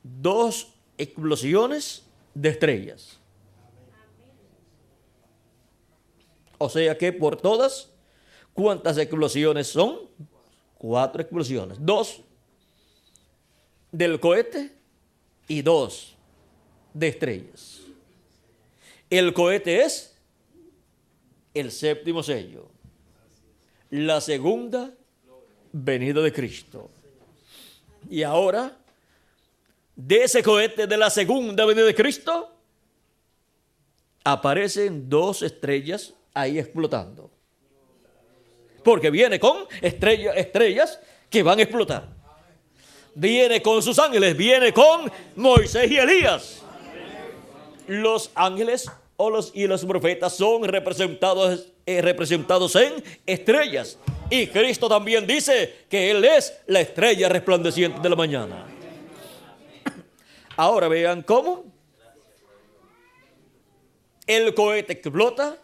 Speaker 1: 2 explosiones de estrellas. O sea que por todas, ¿cuántas explosiones son? 4 explosiones. 2 del cohete y 2 de estrellas. El cohete es el séptimo sello, la segunda venida de Cristo. Y ahora, de ese cohete de la segunda venida de Cristo, aparecen 2 estrellas ahí explotando. Porque viene con estrellas que van a explotar. Viene con sus ángeles, viene con Moisés y Elías. Los ángeles y los profetas son representados en estrellas. Y Cristo también dice que Él es la estrella resplandeciente de la mañana. Ahora vean cómo el cohete explota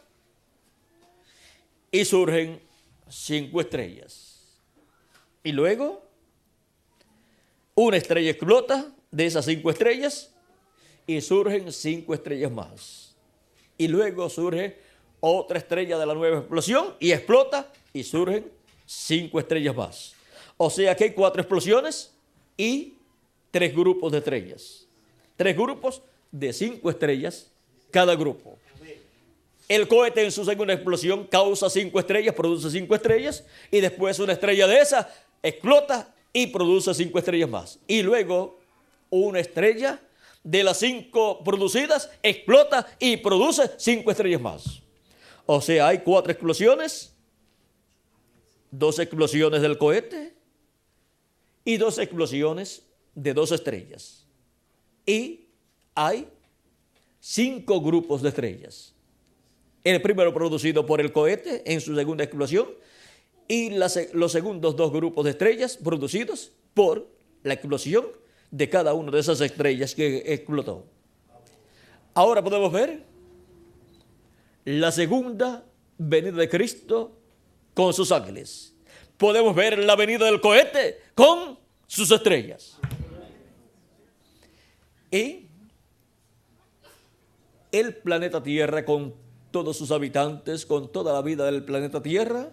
Speaker 1: y surgen 5 estrellas. Y luego, una estrella explota de esas 5 estrellas y surgen 5 estrellas más. Y luego surge otra estrella de la nueva explosión y explota y surgen 5 estrellas más. O sea que hay 4 explosiones y 3 grupos de estrellas. 3 grupos de 5 estrellas cada grupo. El cohete en su segunda explosión causa 5 estrellas, produce 5 estrellas y después una estrella de esa explota y produce 5 estrellas más. Y luego una estrella de las 5 producidas explota y produce 5 estrellas más. O sea, hay 4 explosiones, 2 explosiones del cohete y 2 explosiones de 2 estrellas. Y hay 5 grupos de estrellas. El primero producido por el cohete en su segunda explosión y los segundos 2 grupos de estrellas producidos por la explosión de cada una de esas estrellas que explotó. Ahora podemos ver la segunda venida de Cristo con sus ángeles. Podemos ver la venida del cohete con sus estrellas. Y el planeta Tierra con todos sus habitantes, con toda la vida del planeta Tierra,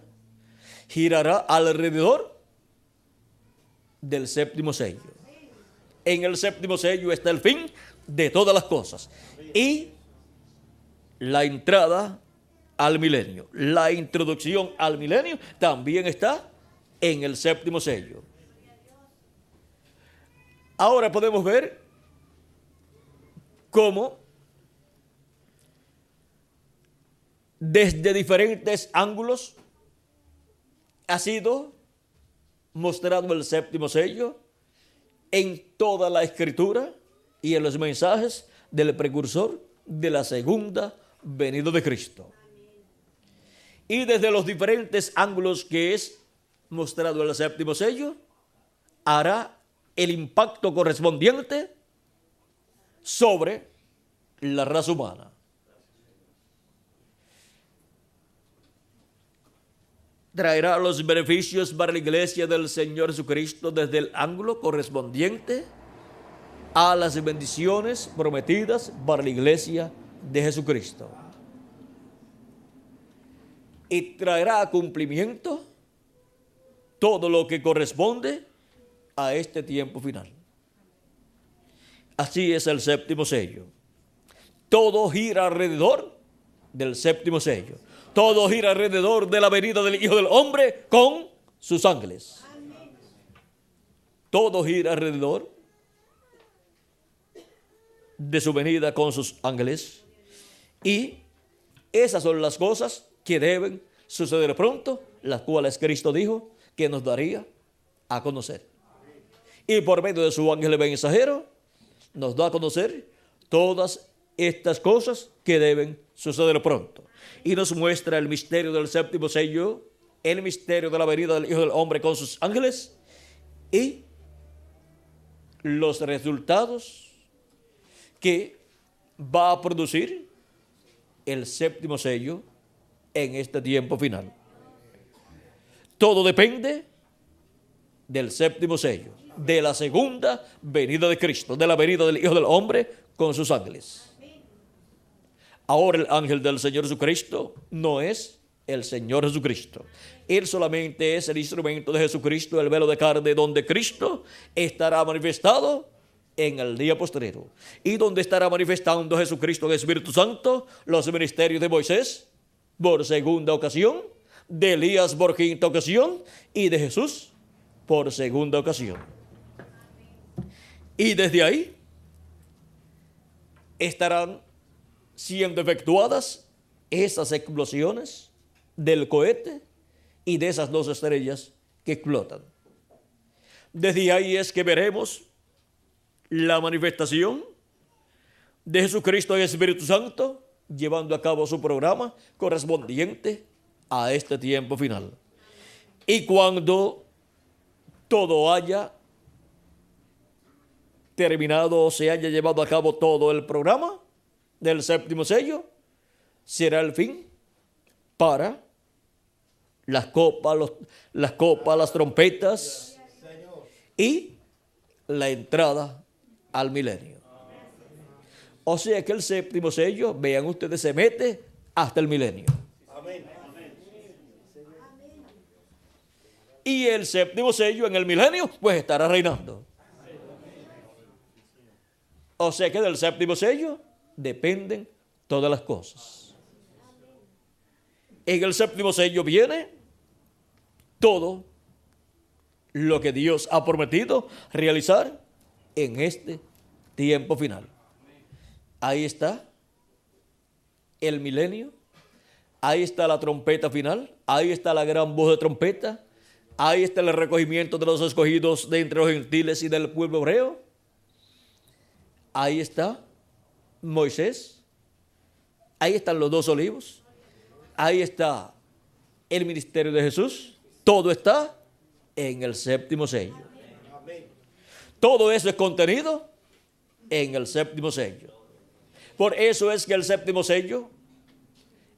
Speaker 1: girará alrededor del séptimo sello. En el séptimo sello está el fin de todas las cosas y la entrada al milenio. La introducción al milenio también está en el séptimo sello. Ahora podemos ver cómo desde diferentes ángulos ha sido mostrado el séptimo sello en toda la escritura y en los mensajes del precursor de la segunda venida de Cristo. Y desde los diferentes ángulos que es mostrado el séptimo sello, hará el impacto correspondiente sobre la raza humana. Traerá los beneficios para la iglesia del Señor Jesucristo desde el ángulo correspondiente a las bendiciones prometidas para la iglesia de Jesucristo. Y traerá a cumplimiento todo lo que corresponde a este tiempo final. Así es el séptimo sello. Todo gira alrededor del séptimo sello. Todo gira alrededor de la venida del Hijo del Hombre con sus ángeles. Todo gira alrededor de su venida con sus ángeles. Y esas son las cosas que deben suceder pronto, las cuales Cristo dijo que nos daría a conocer. Y por medio de su ángel mensajero nos da a conocer todas estas cosas que deben suceder pronto. Y nos muestra el misterio del séptimo sello, el misterio de la venida del Hijo del Hombre con sus ángeles y los resultados que va a producir el séptimo sello en este tiempo final. Todo depende del séptimo sello, de la segunda venida de Cristo, de la venida del Hijo del Hombre con sus ángeles. Ahora el ángel del Señor Jesucristo no es el Señor Jesucristo. Él solamente es el instrumento de Jesucristo, el velo de carne, donde Cristo estará manifestado en el día postrero. Y donde estará manifestando Jesucristo en el Espíritu Santo, los ministerios de Moisés por segunda ocasión, de Elías por quinta ocasión y de Jesús por segunda ocasión. Y desde ahí estarán siendo efectuadas esas explosiones del cohete y de esas dos estrellas que explotan. Desde ahí es que veremos la manifestación de Jesucristo y el Espíritu Santo llevando a cabo su programa correspondiente a este tiempo final. Y cuando todo haya terminado o se haya llevado a cabo todo el programa del séptimo sello, será el fin para las copas, las trompetas y la entrada al milenio. O sea que el séptimo sello, vean ustedes, se mete hasta el milenio. Y el séptimo sello en el milenio, pues estará reinando. O sea que del séptimo sello dependen todas las cosas. En el séptimo sello viene todo lo que Dios ha prometido realizar en este tiempo final. Ahí está el milenio, ahí está la trompeta final, ahí está la gran voz de trompeta, ahí está el recogimiento de los escogidos de entre los gentiles y del pueblo hebreo, ahí está Moisés, ahí están los dos olivos, ahí está el ministerio de Jesús, todo está en el séptimo sello. Todo eso es contenido en el séptimo sello. Por eso es que el séptimo sello,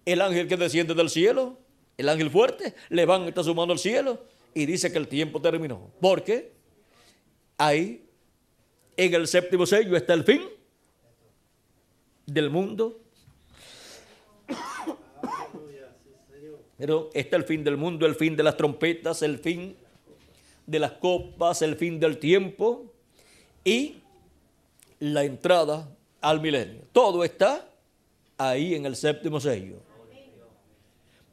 Speaker 1: el ángel que desciende del cielo, el ángel fuerte, levanta su mano al cielo y dice que el tiempo terminó. Porque ahí, en el séptimo sello, está el fin del mundo. Pero está el fin del mundo, el fin de las trompetas, el fin de las copas, el fin del tiempo y la entrada al milenio. Todo está ahí en el séptimo sello.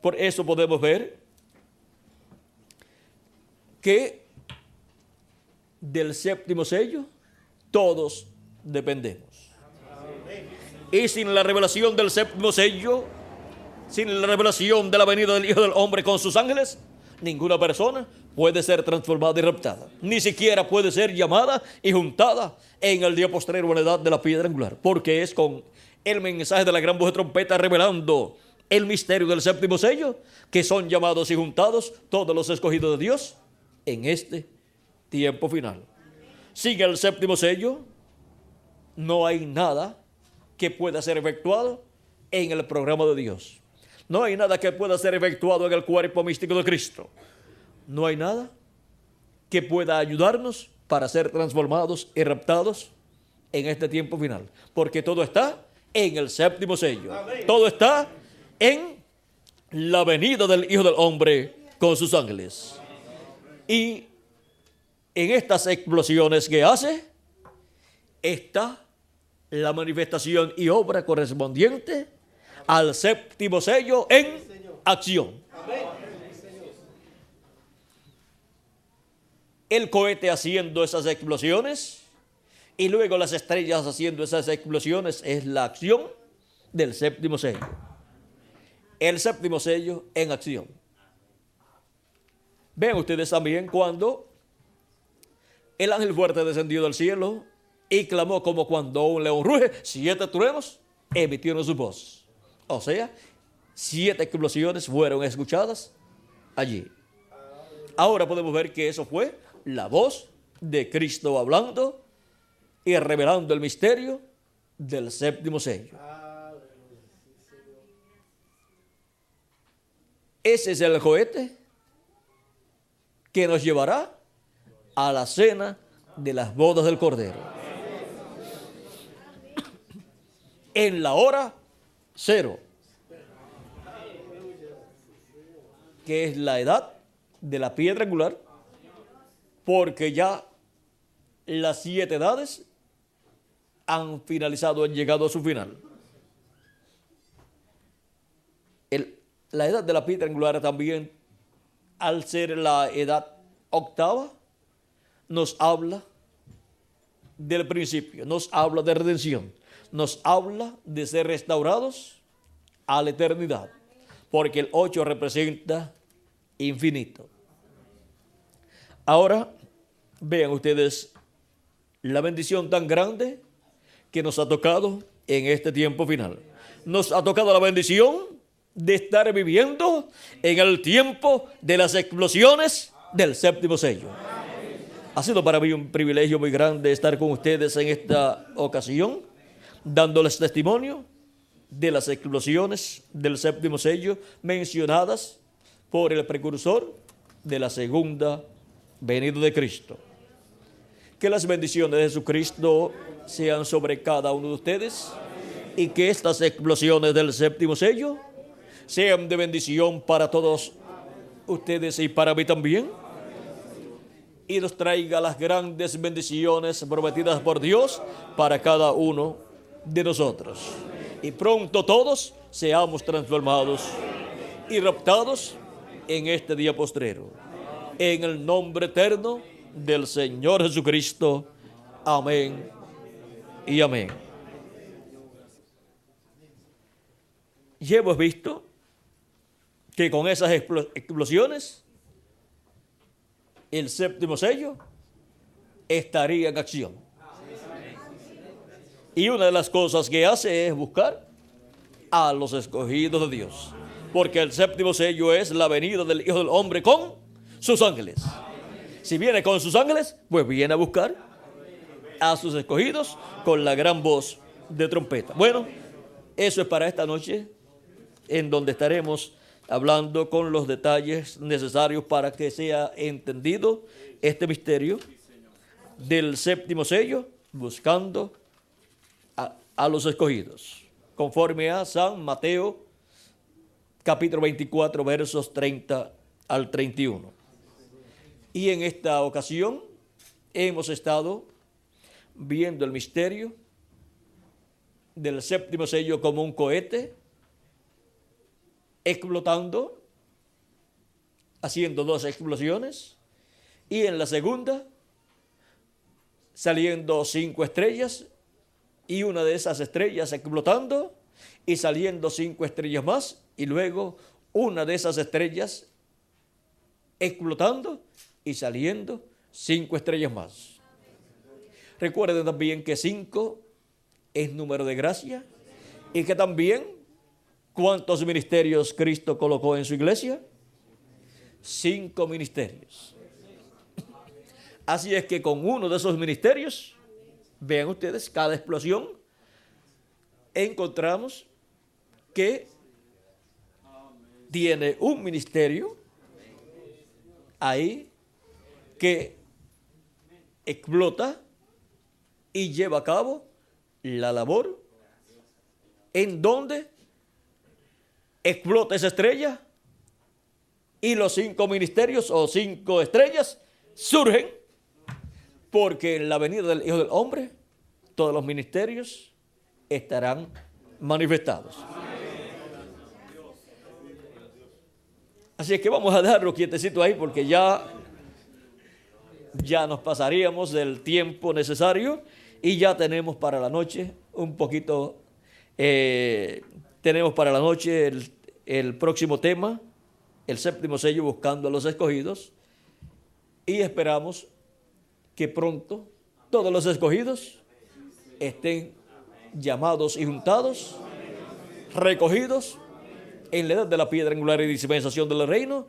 Speaker 1: Por eso podemos ver que del séptimo sello todos dependemos. Y sin la revelación del séptimo sello, sin la revelación de la venida del Hijo del Hombre con sus ángeles, ninguna persona puede ser transformada y raptada. Ni siquiera puede ser llamada y juntada en el día postrero en la edad de la piedra angular. Porque es con el mensaje de la gran voz de trompeta revelando el misterio del séptimo sello que son llamados y juntados todos los escogidos de Dios en este tiempo final. Sin el séptimo sello no hay nada que pueda ser efectuado en el programa de Dios. No hay nada que pueda ser efectuado en el cuerpo místico de Cristo. No hay nada que pueda ayudarnos para ser transformados y raptados en este tiempo final. Porque todo está en el séptimo sello. Amén. Todo está en la venida del Hijo del Hombre con sus ángeles. Y en estas explosiones que hace está la manifestación y obra correspondiente al séptimo sello en acción. El cohete haciendo esas explosiones y luego las estrellas haciendo esas explosiones es la acción del séptimo sello. El séptimo sello en acción. Vean ustedes también cuando el ángel fuerte descendió del cielo y clamó como cuando un león ruge, 7 truenos emitieron su voz. O sea, 7 explosiones fueron escuchadas allí. Ahora podemos ver que eso fue la voz de Cristo hablando y revelando el misterio del séptimo sello. Ese es el cohete que nos llevará a la cena de las bodas del Cordero. En la hora 0, que es la edad de la piedra angular, porque ya las 7 edades han finalizado, han llegado a su final. La edad de la piedra angular también, al ser la edad octava, nos habla del principio, nos habla de redención, nos habla de ser restaurados a la eternidad, porque el 8 representa infinito. Ahora, vean ustedes la bendición tan grande que nos ha tocado en este tiempo final. Nos ha tocado la bendición de estar viviendo en el tiempo de las explosiones del séptimo sello. Ha sido para mí un privilegio muy grande estar con ustedes en esta ocasión, dándoles testimonio de las explosiones del séptimo sello mencionadas por el precursor de la segunda venida de Cristo. Que las bendiciones de Jesucristo sean sobre cada uno de ustedes y que estas explosiones del séptimo sello sean de bendición para todos ustedes y para mí también, y nos traiga las grandes bendiciones prometidas por Dios para cada uno de nosotros. Y pronto todos seamos transformados y raptados en este día postrero. En el nombre eterno del Señor Jesucristo. Amén y amén. Y hemos visto que con esas explosiones el séptimo sello estaría en acción. Y una de las cosas que hace es buscar a los escogidos de Dios, porque el séptimo sello es la venida del Hijo del Hombre con sus ángeles. Si viene con sus ángeles, pues viene a buscar a sus escogidos con la gran voz de trompeta. Bueno, eso es para esta noche, en donde estaremos hablando con los detalles necesarios para que sea entendido este misterio del séptimo sello, buscando a los escogidos, conforme a San Mateo, capítulo 24, versos 30 al 31. Y en esta ocasión hemos estado viendo el misterio del séptimo sello como un cohete explotando, haciendo 2 explosiones, y en la segunda saliendo 5 estrellas, y una de esas estrellas explotando y saliendo 5 estrellas más, y luego una de esas estrellas explotando y saliendo 5 estrellas más. Recuerden también que 5 es número de gracia, y que también, ¿cuántos ministerios Cristo colocó en su iglesia? 5 ministerios. Así es que con uno de esos ministerios, vean ustedes, cada explosión, encontramos que tiene un ministerio ahí que explota y lleva a cabo la labor en donde explota esa estrella Y los 5 ministerios o 5 estrellas surgen porque en la venida del Hijo del Hombre todos los ministerios estarán manifestados. Así es que vamos a dejarlo quietecito ahí porque ya nos pasaríamos del tiempo necesario y ya tenemos para la noche un poquito, tenemos para la noche el próximo tema, el 7º sello, buscando a los escogidos, y esperamos que pronto todos los escogidos estén llamados y juntados, recogidos en la edad de la piedra angular y dispensación del reino,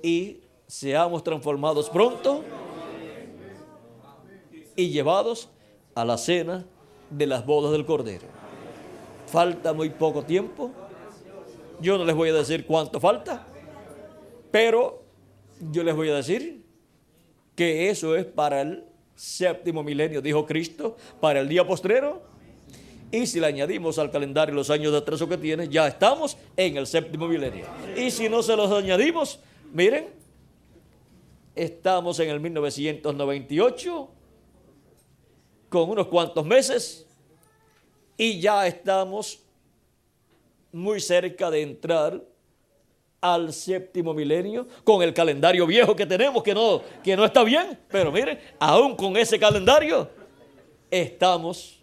Speaker 1: y seamos transformados pronto y llevados a la cena de las bodas del Cordero. Falta muy poco tiempo. Yo no les voy a decir cuánto falta, pero yo les voy a decir que eso es para el 7º milenio, dijo Cristo, para el día postrero. Y si le añadimos al calendario los años de atraso que tiene, ya estamos en el 7º milenio. Y si no se los añadimos, miren, estamos en el 1998 con unos cuantos meses y ya estamos muy cerca de entrar al 7º milenio con el calendario viejo que tenemos, que no está bien, pero miren, aún con ese calendario estamos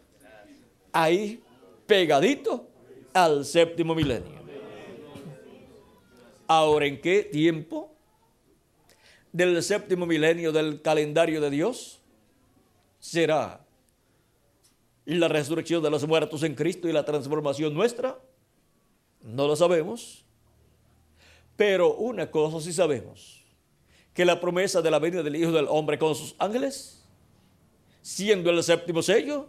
Speaker 1: ahí pegaditos al 7º milenio. Ahora, ¿en qué tiempo del 7º milenio del calendario de Dios será la resurrección de los muertos en Cristo y la transformación nuestra? No lo sabemos, pero una cosa sí sabemos, que la promesa de la venida del Hijo del Hombre con sus ángeles, siendo el 7º sello,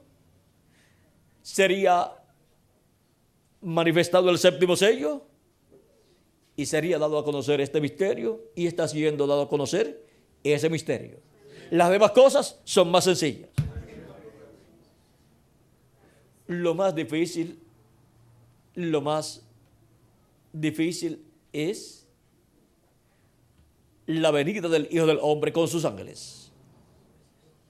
Speaker 1: sería manifestado el 7º sello y sería dado a conocer este misterio, y está siendo dado a conocer ese misterio. Las demás cosas son más sencillas. Lo más difícil es la venida del Hijo del Hombre con sus ángeles.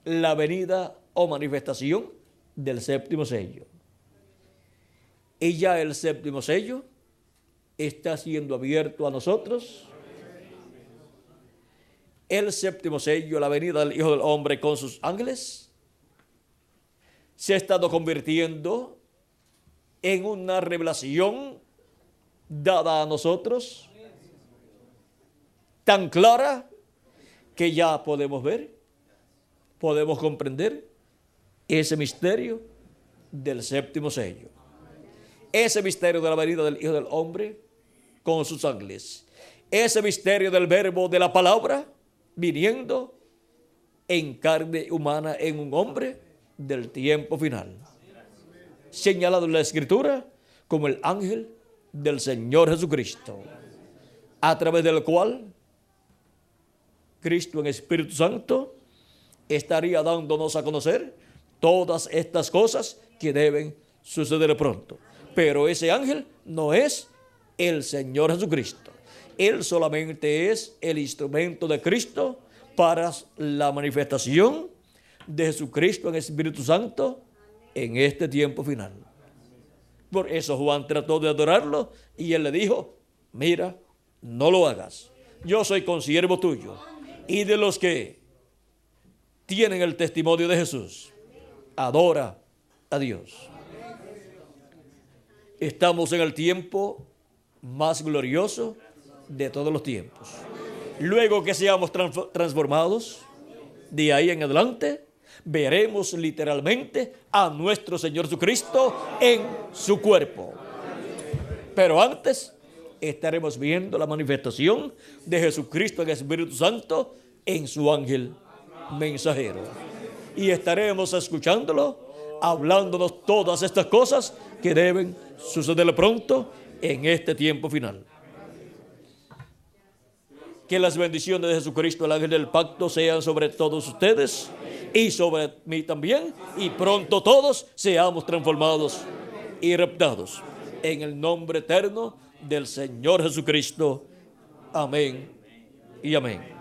Speaker 1: La venida o manifestación del 7º sello. Y ya el 7º sello está siendo abierto a nosotros. El 7º sello, la venida del Hijo del Hombre con sus ángeles, se ha estado convirtiendo en una revelación dada a nosotros tan clara que ya podemos ver, podemos comprender ese misterio del 7º sello, ese misterio de la venida del Hijo del Hombre con sus ángeles, ese misterio del verbo de la palabra viniendo en carne humana en un hombre del tiempo final, señalado en la Escritura como el ángel del Señor Jesucristo, a través del cual Cristo en Espíritu Santo estaría dándonos a conocer todas estas cosas que deben suceder pronto. Pero ese ángel no es el Señor Jesucristo. Él solamente es el instrumento de Cristo para la manifestación de Jesucristo en Espíritu Santo en este tiempo final. Por eso Juan trató de adorarlo y él le dijo: mira, no lo hagas. Yo soy consiervo tuyo y de los que tienen el testimonio de Jesús. Adora a Dios. Estamos en el tiempo más glorioso de todos los tiempos. Luego que seamos transformados, de ahí en adelante veremos literalmente a nuestro Señor Jesucristo en su cuerpo. Pero antes estaremos viendo la manifestación de Jesucristo en el Espíritu Santo en su ángel mensajero. Y estaremos escuchándolo, hablándonos todas estas cosas que deben suceder pronto en este tiempo final. Que las bendiciones de Jesucristo, el ángel del pacto, sean sobre todos ustedes y sobre mí también, y pronto todos seamos transformados y raptados en el nombre eterno del Señor Jesucristo. Amén y amén.